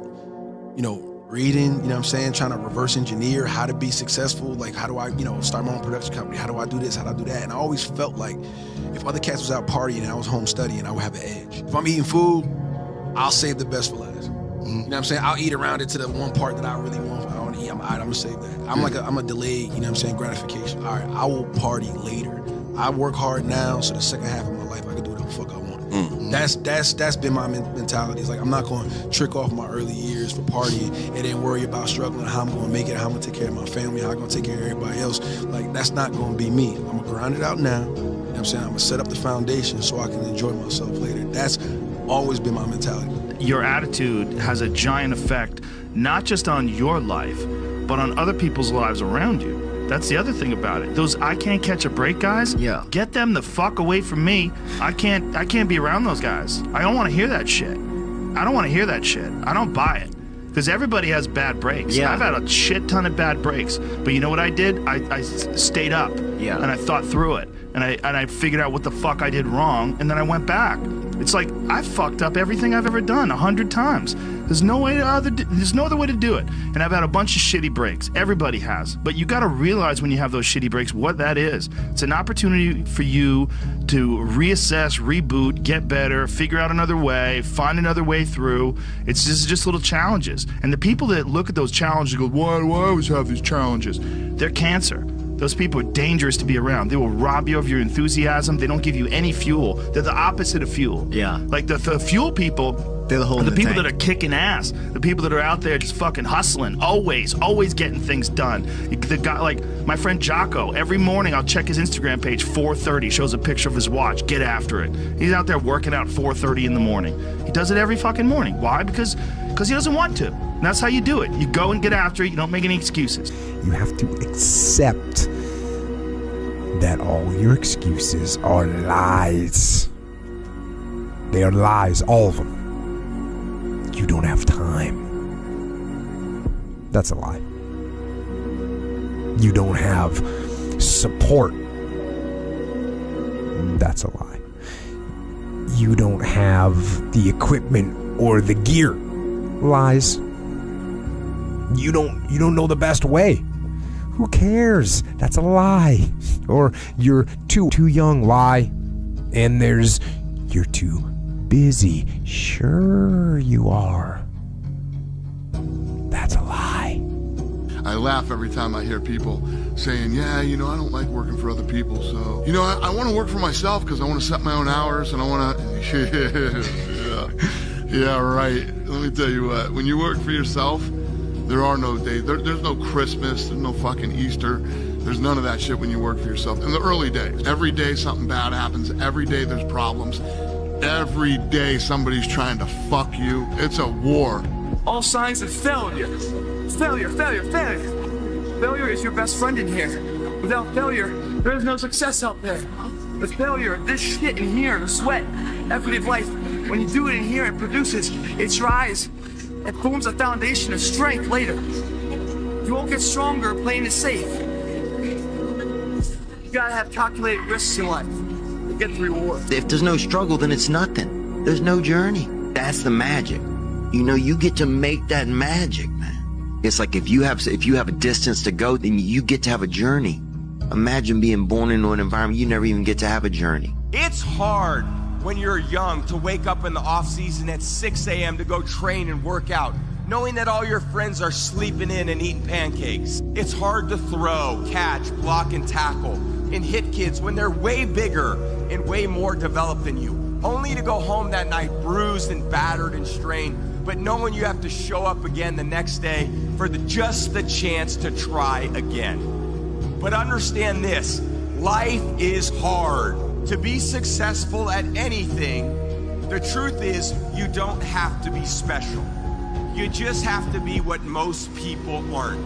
reading, what I'm saying, trying to reverse engineer how to be successful. Like, how do I, start my own production company? How do I do this? How do I do that? And I always felt like if other cats was out partying and I was home studying, I would have an edge. If I'm eating food, I'll save the best for last. You know what I'm saying? I'll eat around it to the one part that I really want. I want to eat. I'm gonna save that. I'm a delayed, gratification. All right, I will party later. I work hard now, so the second half of my life I can do whatever the fuck I want. That's been my mentality. It's like I'm not going to trick off my early years for partying and then worry about struggling, how I'm going to make it, how I'm going to take care of my family, how I'm going to take care of everybody else. Like, that's not going to be me. I'm going to grind it out now. You know what I'm saying? I'm going to set up the foundation so I can enjoy myself later. That's always been my mentality.
Your attitude has a giant effect, not just on your life, but on other people's lives around you. That's the other thing about it. Those I can't catch a break guys, get them the fuck away from me. I can't be around those guys. I don't want to hear that shit. I don't want to hear that shit. I don't buy it. Because everybody has bad breaks. I've had a shit ton of bad breaks. But you know what I did? I stayed up. And I thought through it. And I figured out what the fuck I did wrong. And then I went back. It's like I fucked up everything I've ever done 100 times. There's no other way to do it. And I've had a bunch of shitty breaks. Everybody has. But you got to realize when you have those shitty breaks what that is. It's an opportunity for you to reassess, reboot, get better, figure out another way, find another way through. It's just little challenges. And the people that look at those challenges and go, why do I always have these challenges? They're cancer. Those people are dangerous to be around. They will rob you of your enthusiasm. They don't give you any fuel. They're the opposite of fuel. Like the fuel people, they're the people that are kicking ass. The people that are out there just fucking hustling, always getting things done. The guy, like my friend Jocko, every morning I'll check his Instagram page, 4:30, shows a picture of his watch, get after it. He's out there working out 4:30 in the morning. He does it every fucking morning. Why? Because he doesn't want to. And that's how you do it. You go and get after it. You don't make any excuses.
You have to accept that all your excuses are lies. They are lies, all of them. You don't have time. That's a lie. You don't have support. That's a lie. You don't have the equipment or the gear. Lies. You don't know the best way. Who cares? That's a lie. Or you're too young. Lie. And there's you're too busy. Sure you are. That's a lie.
I laugh every time I hear people saying, yeah, I don't like working for other people, so I want to work for myself because I want to set my own hours and I want to yeah, right. Let me tell you what, when you work for yourself, there are no days. There's no Christmas. There's no fucking Easter. There's none of that shit when you work for yourself. In the early days, every day something bad happens. Every day there's problems. Every day somebody's trying to fuck you. It's a war.
All signs of failure. Failure. Failure is your best friend in here. Without failure, there is no success out there. The failure, this shit in here, the sweat, equity of life, when you do it in here, it produces, it dries. It forms a foundation of strength later. You won't get stronger playing it safe. You gotta have calculated risks in life to get the reward.
If there's no struggle, then it's nothing. There's no journey. That's the magic. You get to make that magic, man. It's like if you have a distance to go, then you get to have a journey. Imagine being born into an environment you never even get to have a journey.
It's hard when you're young to wake up in the off season at 6 a.m. to go train and work out, knowing that all your friends are sleeping in and eating pancakes. It's hard to throw, catch, block, and tackle, and hit kids when they're way bigger and way more developed than you, only to go home that night bruised and battered and strained, but knowing you have to show up again the next day for just the chance to try again. But understand this, life is hard. To be successful at anything, the truth is you don't have to be special. You just have to be what most people aren't.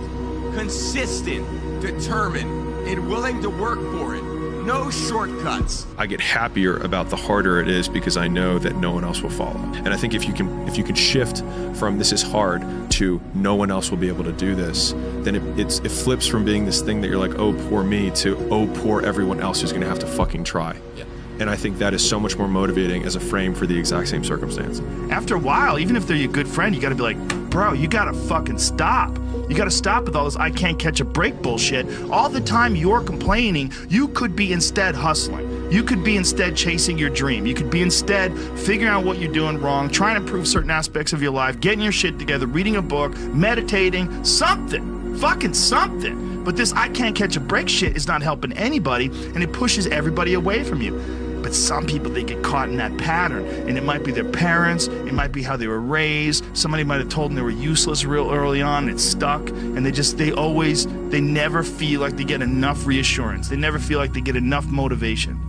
Consistent, determined, and willing to work for it. No shortcuts.
I get happier about the harder it is because I know that no one else will follow. And I think if you can shift from this is hard to no one else will be able to do this, then it flips from being this thing that you're like, oh, poor me, to oh, poor everyone else who's going to have to fucking try. Yeah. And I think that is so much more motivating as a frame for the exact same circumstance.
After a while, even if they're your good friend, you got to be like, bro, you got to fucking stop. You got to stop with all this I can't catch a break bullshit. All the time you're complaining, you could be instead hustling. You could be instead chasing your dream. You could be instead figuring out what you're doing wrong, trying to improve certain aspects of your life, getting your shit together, reading a book, meditating, something. Fucking something. But this I can't catch a break shit is not helping anybody, and it pushes everybody away from you. But some people, they get caught in that pattern, and it might be their parents, it might be how they were raised, somebody might have told them they were useless real early on, and it's stuck, and they never feel like they get enough reassurance, they never feel like they get enough motivation.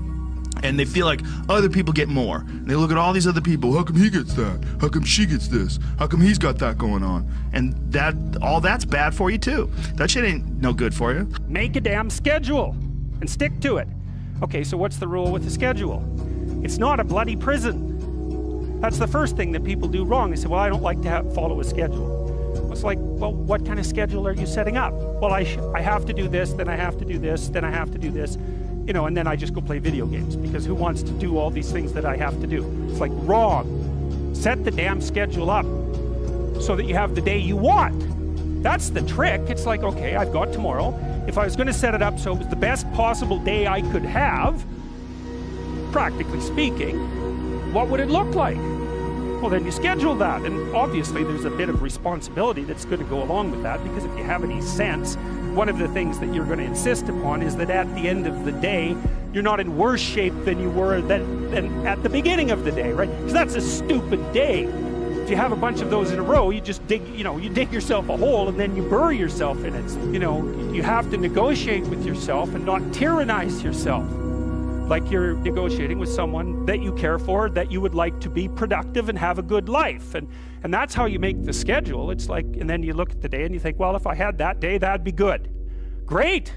And they feel like other people get more. And they look at all these other people. How come he gets that? How come she gets this? How come he's got that going on? And that's bad for you too. That shit ain't no good for you.
Make a damn schedule and stick to it. Okay, so what's the rule with the schedule? It's not a bloody prison. That's the first thing that people do wrong. They say, well, I don't like to follow a schedule. It's like, well, what kind of schedule are you setting up? Well, I have to do this, then I have to do this, then I have to do this. You know, and then I just go play video games, because who wants to do all these things that I have to do? It's like, wrong. Set the damn schedule up so that you have the day you want. That's the trick. It's like, okay, I've got tomorrow. If I was going to set it up so it was the best possible day I could have, practically speaking, what would it look like? Well, then you schedule that, and obviously there's a bit of responsibility that's going to go along with that, because if you have any sense, one of the things that you're going to insist upon is that at the end of the day, you're not in worse shape than you were than at the beginning of the day, right? Because that's a stupid day. If you have a bunch of those in a row, you just dig yourself a hole and then you bury yourself in it. You know, you have to negotiate with yourself and not tyrannize yourself. Like you're negotiating with someone that you care for, that you would like to be productive and have a good life. And that's how you make the schedule. It's like, and then you look at the day and you think, well, if I had that day, that'd be good. Great.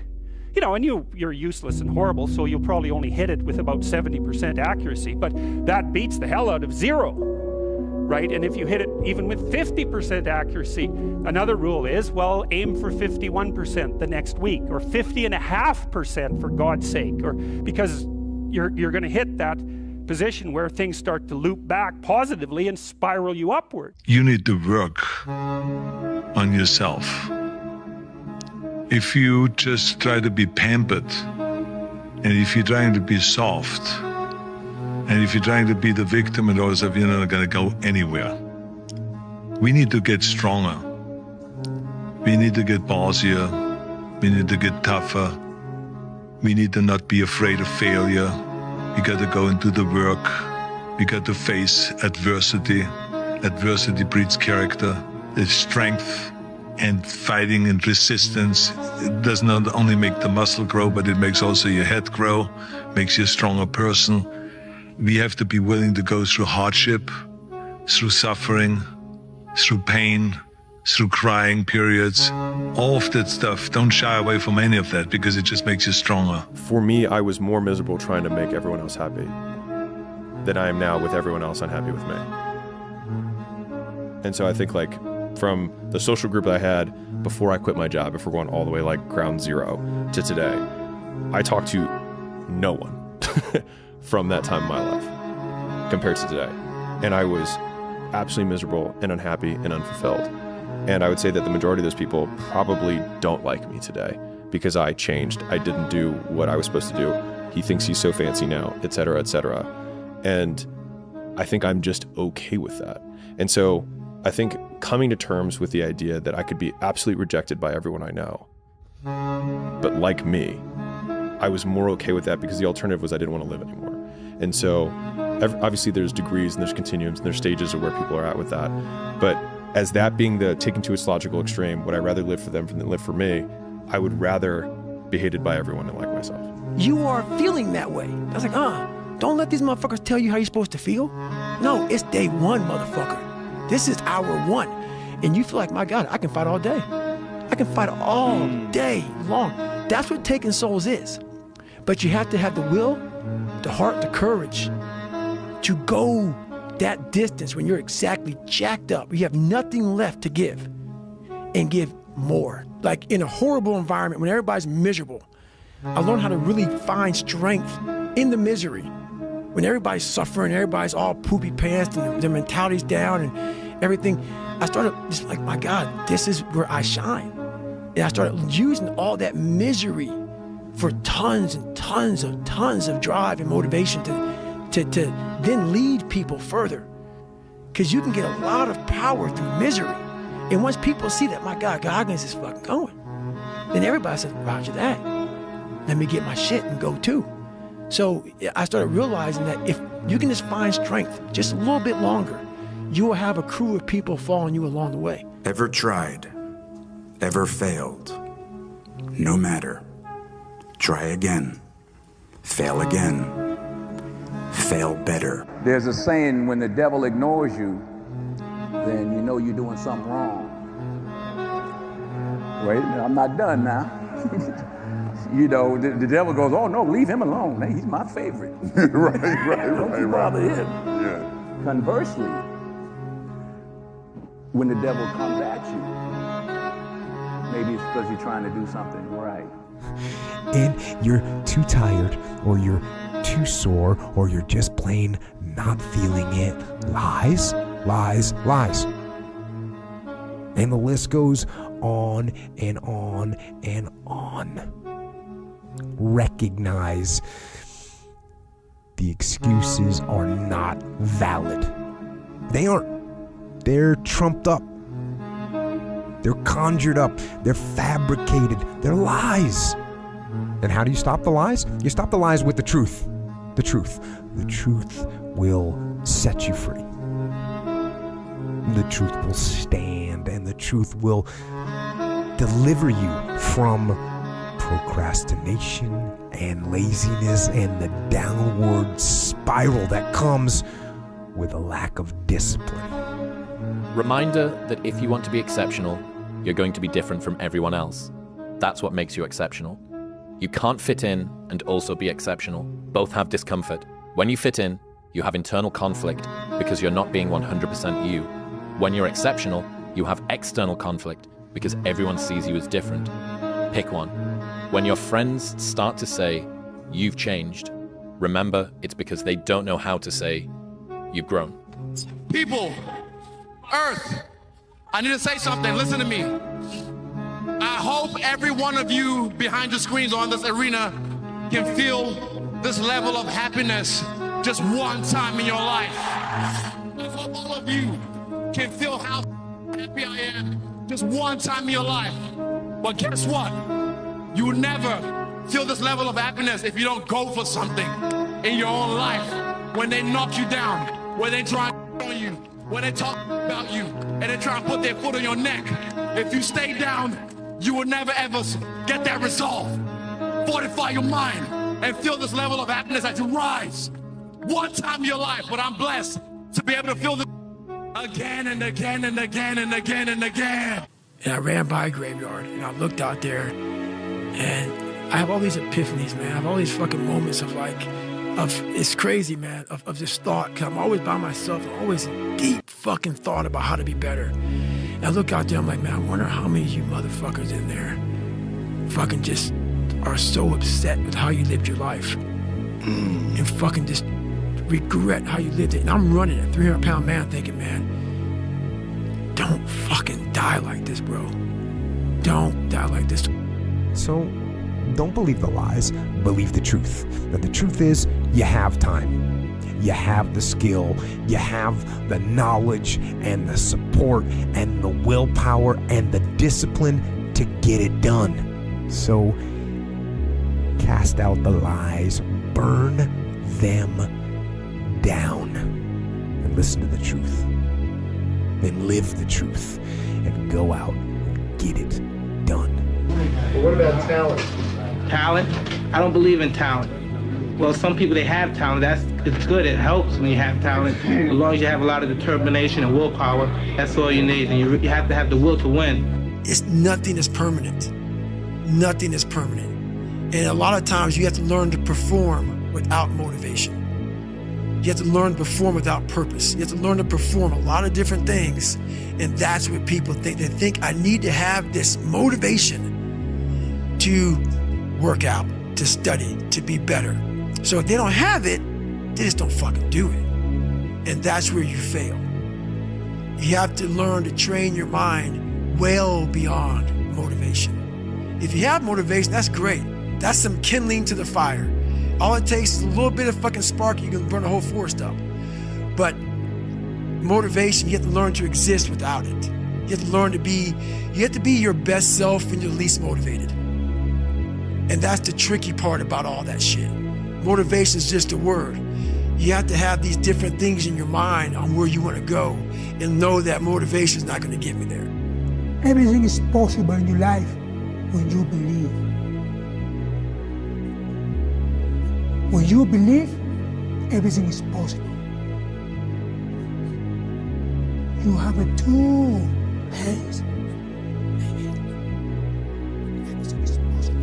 You know, and you're useless and horrible, so you'll probably only hit it with about 70% accuracy, but that beats the hell out of 0, right? And if you hit it even with 50% accuracy, another rule is, well, aim for 51% the next week, or 50.5% for God's sake, or because you're going to hit that position where things start to loop back positively and spiral you upward.
You need to work on yourself. If you just try to be pampered, and if you're trying to be soft, and if you're trying to be the victim and all that stuff, you're not going to go anywhere. We need to get stronger. We need to get ballsier. We need to get tougher. We need to not be afraid of failure. We got to go and do the work. We got to face adversity. Adversity breeds character. It's strength and fighting and resistance. It does not only make the muscle grow, but it makes also your head grow, makes you a stronger person. We have to be willing to go through hardship, through suffering, through pain, through crying periods, all of that stuff. Don't shy away from any of that, because it just makes you stronger.
For me, I was more miserable trying to make everyone else happy than I am now with everyone else unhappy with me. And so I think, like, from the social group that I had before I quit my job, if we're going all the way like ground zero to today, I talked to no one from that time in my life compared to today. And I was absolutely miserable and unhappy and unfulfilled. And I would say that the majority of those people probably don't like me today because I changed. I didn't do what I was supposed to do. He thinks he's so fancy now, et cetera, et cetera. And I think I'm just okay with that. And so I think coming to terms with the idea that I could be absolutely rejected by everyone I know, but like me, I was more okay with that because the alternative was I didn't want to live anymore. And so obviously there's degrees and there's continuums and there's stages of where people are at with that. But as that being the taken to its logical extreme, would I rather live for them than live for me? I would rather be hated by everyone and like myself.
You are feeling that way. I was like, don't let these motherfuckers tell you how you're supposed to feel. No, it's day one, motherfucker. This is hour one. And you feel like, my God, I can fight all day. I can fight all day long. That's what taking souls is. But you have to have the will, the heart, the courage to go that distance when you're exactly jacked up. You have nothing left to give and give more. Like in a horrible environment when everybody's miserable, I learned how to really find strength in the misery. When everybody's suffering, everybody's all poopy pants and their mentality's down and everything, I started just like, my God, this is where I shine. And I started using all that misery for tons and tons of drive and motivation to then lead people further. Because you can get a lot of power through misery. And once people see that, my God, Goggins is fucking going, then everybody says, roger that. Let me get my shit and go too. So I started realizing that if you can just find strength just a little bit longer, you will have a crew of people following you along the way.
Ever tried? Ever failed? No matter. Try again. Fail again. fail better.
There's a saying, when the devil ignores you, then you know you're doing something wrong. Wait a minute, I'm not done now. You know, the devil goes, oh no, leave him alone. Hey, he's my favorite. Don't you bother him.
Yeah.
Conversely, when the devil comes at you, maybe it's because you're trying to do something right.
And you're too tired, or you're too sore, or you're just plain not feeling it. Lies, lies, lies. And the list goes on and on and on. Recognize the excuses are not valid. They aren't. They're trumped up. They're conjured up. They're fabricated. They're lies. And how do you stop the lies? You stop the lies with the truth. The truth. The truth will set you free. The truth will stand, and the truth will deliver you from procrastination and laziness and the downward spiral that comes with a lack of discipline.
Reminder that if you want to be exceptional, you're going to be different from everyone else. That's what makes you exceptional. You can't fit in and also be exceptional. Both have discomfort. When you fit in, you have internal conflict because you're not being 100% you. When you're exceptional, you have external conflict because everyone sees you as different. Pick one. When your friends start to say, you've changed, remember it's because they don't know how to say, you've grown.
People, Earth, I need to say something. Listen to me. I hope every one of you behind your screens or in this arena can feel this level of happiness just one time in your life. I hope all of you can feel how happy I am just one time in your life. But guess what? You will never feel this level of happiness if you don't go for something in your own life. When they knock you down, when they try on you, when they talk about you, and they try to put their foot on your neck, if you stay down, you will never ever get that resolve. Fortify your mind and feel this level of happiness as you rise. One time in your life, but I'm blessed to be able to feel this again and again and again and again and again.
And I ran by a graveyard and I looked out there and I have all these epiphanies, man. I have all these fucking moments of it's crazy, man, of this thought. Cause I'm always by myself. I'm always in deep fucking thought about how to be better. And I look out there, I'm like, man, I wonder how many of you motherfuckers in there fucking just are so upset with how you lived your life and fucking just regret how you lived it. And I'm running a 300-pound man thinking, man, don't fucking die like this, bro. Don't die like this.
So don't believe the lies, believe the truth. And the truth is, you have time. You have the skill, you have the knowledge and the support and the willpower and the discipline to get it done. So cast out the lies, burn them down, and listen to the truth. Then live the truth and go out and get it done.
Well, what about talent? Talent? I don't believe in talent. Well, some people, they have talent. It's good. It helps when you have talent. As long as you have a lot of determination and willpower, that's all you need. And you have to have the will to win.
Nothing is permanent. Nothing is permanent. And a lot of times you have to learn to perform without motivation. You have to learn to perform without purpose. You have to learn to perform a lot of different things. And that's what people think. They think I need to have this motivation to work out, to study, to be better. So if they don't have it, they just don't fucking do it. And that's where you fail. You have to learn to train your mind well beyond motivation. If you have motivation, that's great. That's some kindling to the fire. All it takes is a little bit of fucking spark, you can burn the whole forest up. But motivation, you have to learn to exist without it. You have to learn to be, you have to be your best self when you're least motivated. And that's the tricky part about all that shit. Motivation is just a word. You have to have these different things in your mind on where you want to go and know that motivation is not going to get me there.
Everything is possible in your life when you believe. When you believe, everything is possible. You have 2 hands. Maybe everything is possible.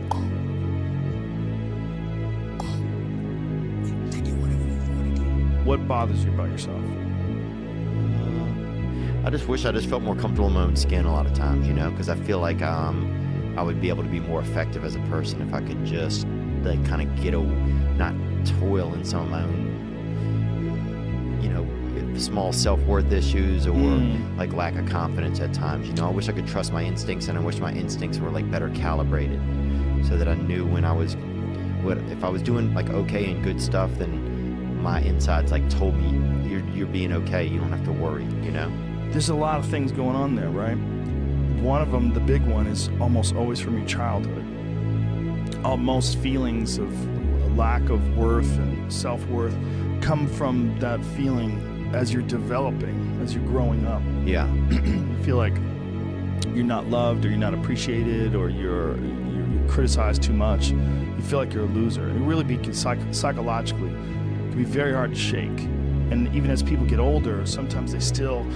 Go. Take it whatever you want to do.
What bothers you about yourself?
I just wish I just felt more comfortable in my own skin a lot of times, you know, because I feel like I would be able to be more effective as a person if I could just like kind of not toil in some of my own, you know, small self-worth issues or like lack of confidence at times. You know, I wish I could trust my instincts, and I wish my instincts were like better calibrated so that I knew when if I was doing like okay and good stuff, then my insides like told me you're being okay. You don't have to worry, you know?
There's a lot of things going on there, right? One of them, the big one, is almost always from your childhood. Most feelings of lack of worth and self-worth come from that feeling as you're developing, as you're growing up.
Yeah.
You feel like you're not loved, or you're not appreciated, or you're criticized too much. You feel like you're a loser. It really psychologically can be very hard to shake. And even as people get older, sometimes they still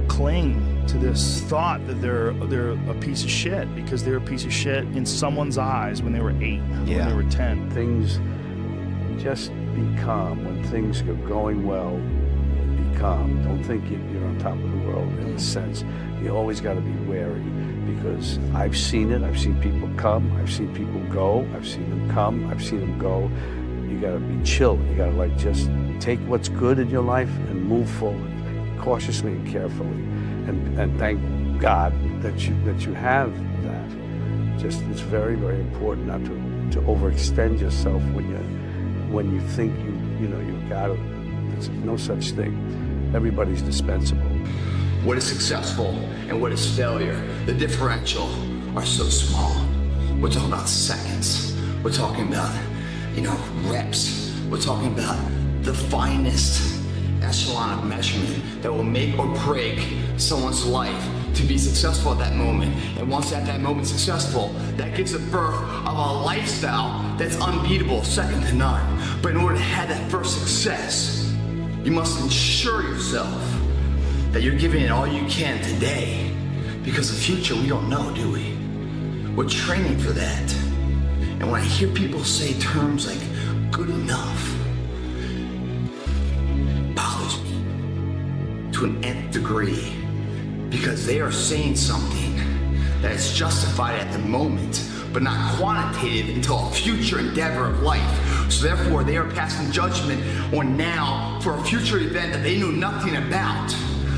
cling to this thought that they're a piece of shit because they're a piece of shit in someone's eyes when they were 8, when they were 10.
Things just be calm. When things are going well, be calm. Don't think you're on top of the world in a sense. You always got to be wary because I've seen it. I've seen people come. I've seen people go. I've seen them come. I've seen them go. You got to be chill. You got to like just take what's good in your life and move forward cautiously and carefully, and thank God that you have that. Just it's very, very important not to overextend yourself when you think you got it. There's no such thing. Everybody's dispensable.
What is successful and what is failure, the differential are so small. We're talking about seconds. We're talking about, reps. We're talking about the finest echelon of measurement that will make or break someone's life to be successful at that moment. And once at that moment successful, that gives a birth of a lifestyle that's unbeatable, second to none. But in order to have that first success, you must ensure yourself that you're giving it all you can today. Because the future we don't know, do we? We're training for that. And when I hear people say terms like good enough, to an nth degree, because they are saying something that is justified at the moment, but not quantitative until a future endeavor of life. So therefore, they are passing judgment on now for a future event that they knew nothing about.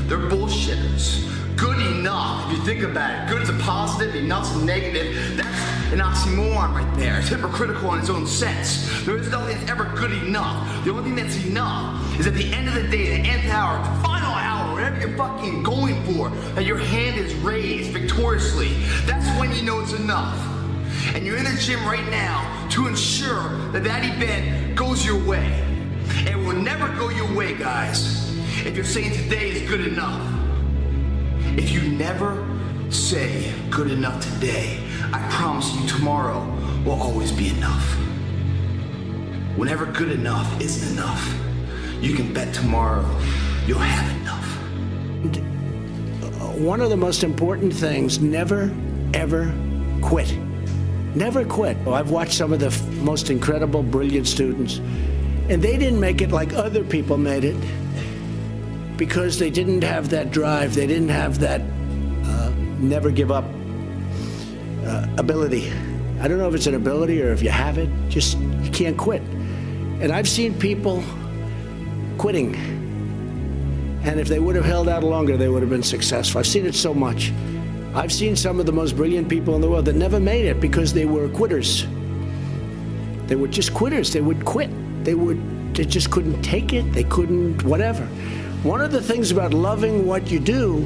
They're bullshitters. Good enough, if you think about it, good is a positive, enough's a negative. That's an oxymoron right there. It's hypocritical in its own sense. There is nothing that's ever good enough. The only thing that's enough is at the end of the day, the nth hour, the final hour, whatever you're fucking going for, that your hand is raised victoriously. That's when you know it's enough. And you're in the gym right now to ensure that that event goes your way. And it will never go your way, guys, if you're saying today is good enough. If you never say good enough today, I promise you tomorrow will always be enough. Whenever good enough isn't enough, you can bet tomorrow you'll have enough.
One of the most important things, never, ever quit. Never quit. I've watched some of the most incredible, brilliant students, and they didn't make it like other people made it because they didn't have that drive. They didn't have that never give up ability. I don't know if it's an ability or if you have it, just you can't quit. And I've seen people quitting, and if they would have held out longer, they would have been successful. I've seen it so much. I've seen some of the most brilliant people in the world that never made it because they were quitters. They were just quitters. They would quit. They just couldn't take it. They couldn't whatever. One of the things about loving what you do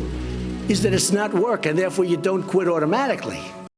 is that it's not work, and therefore you don't quit automatically.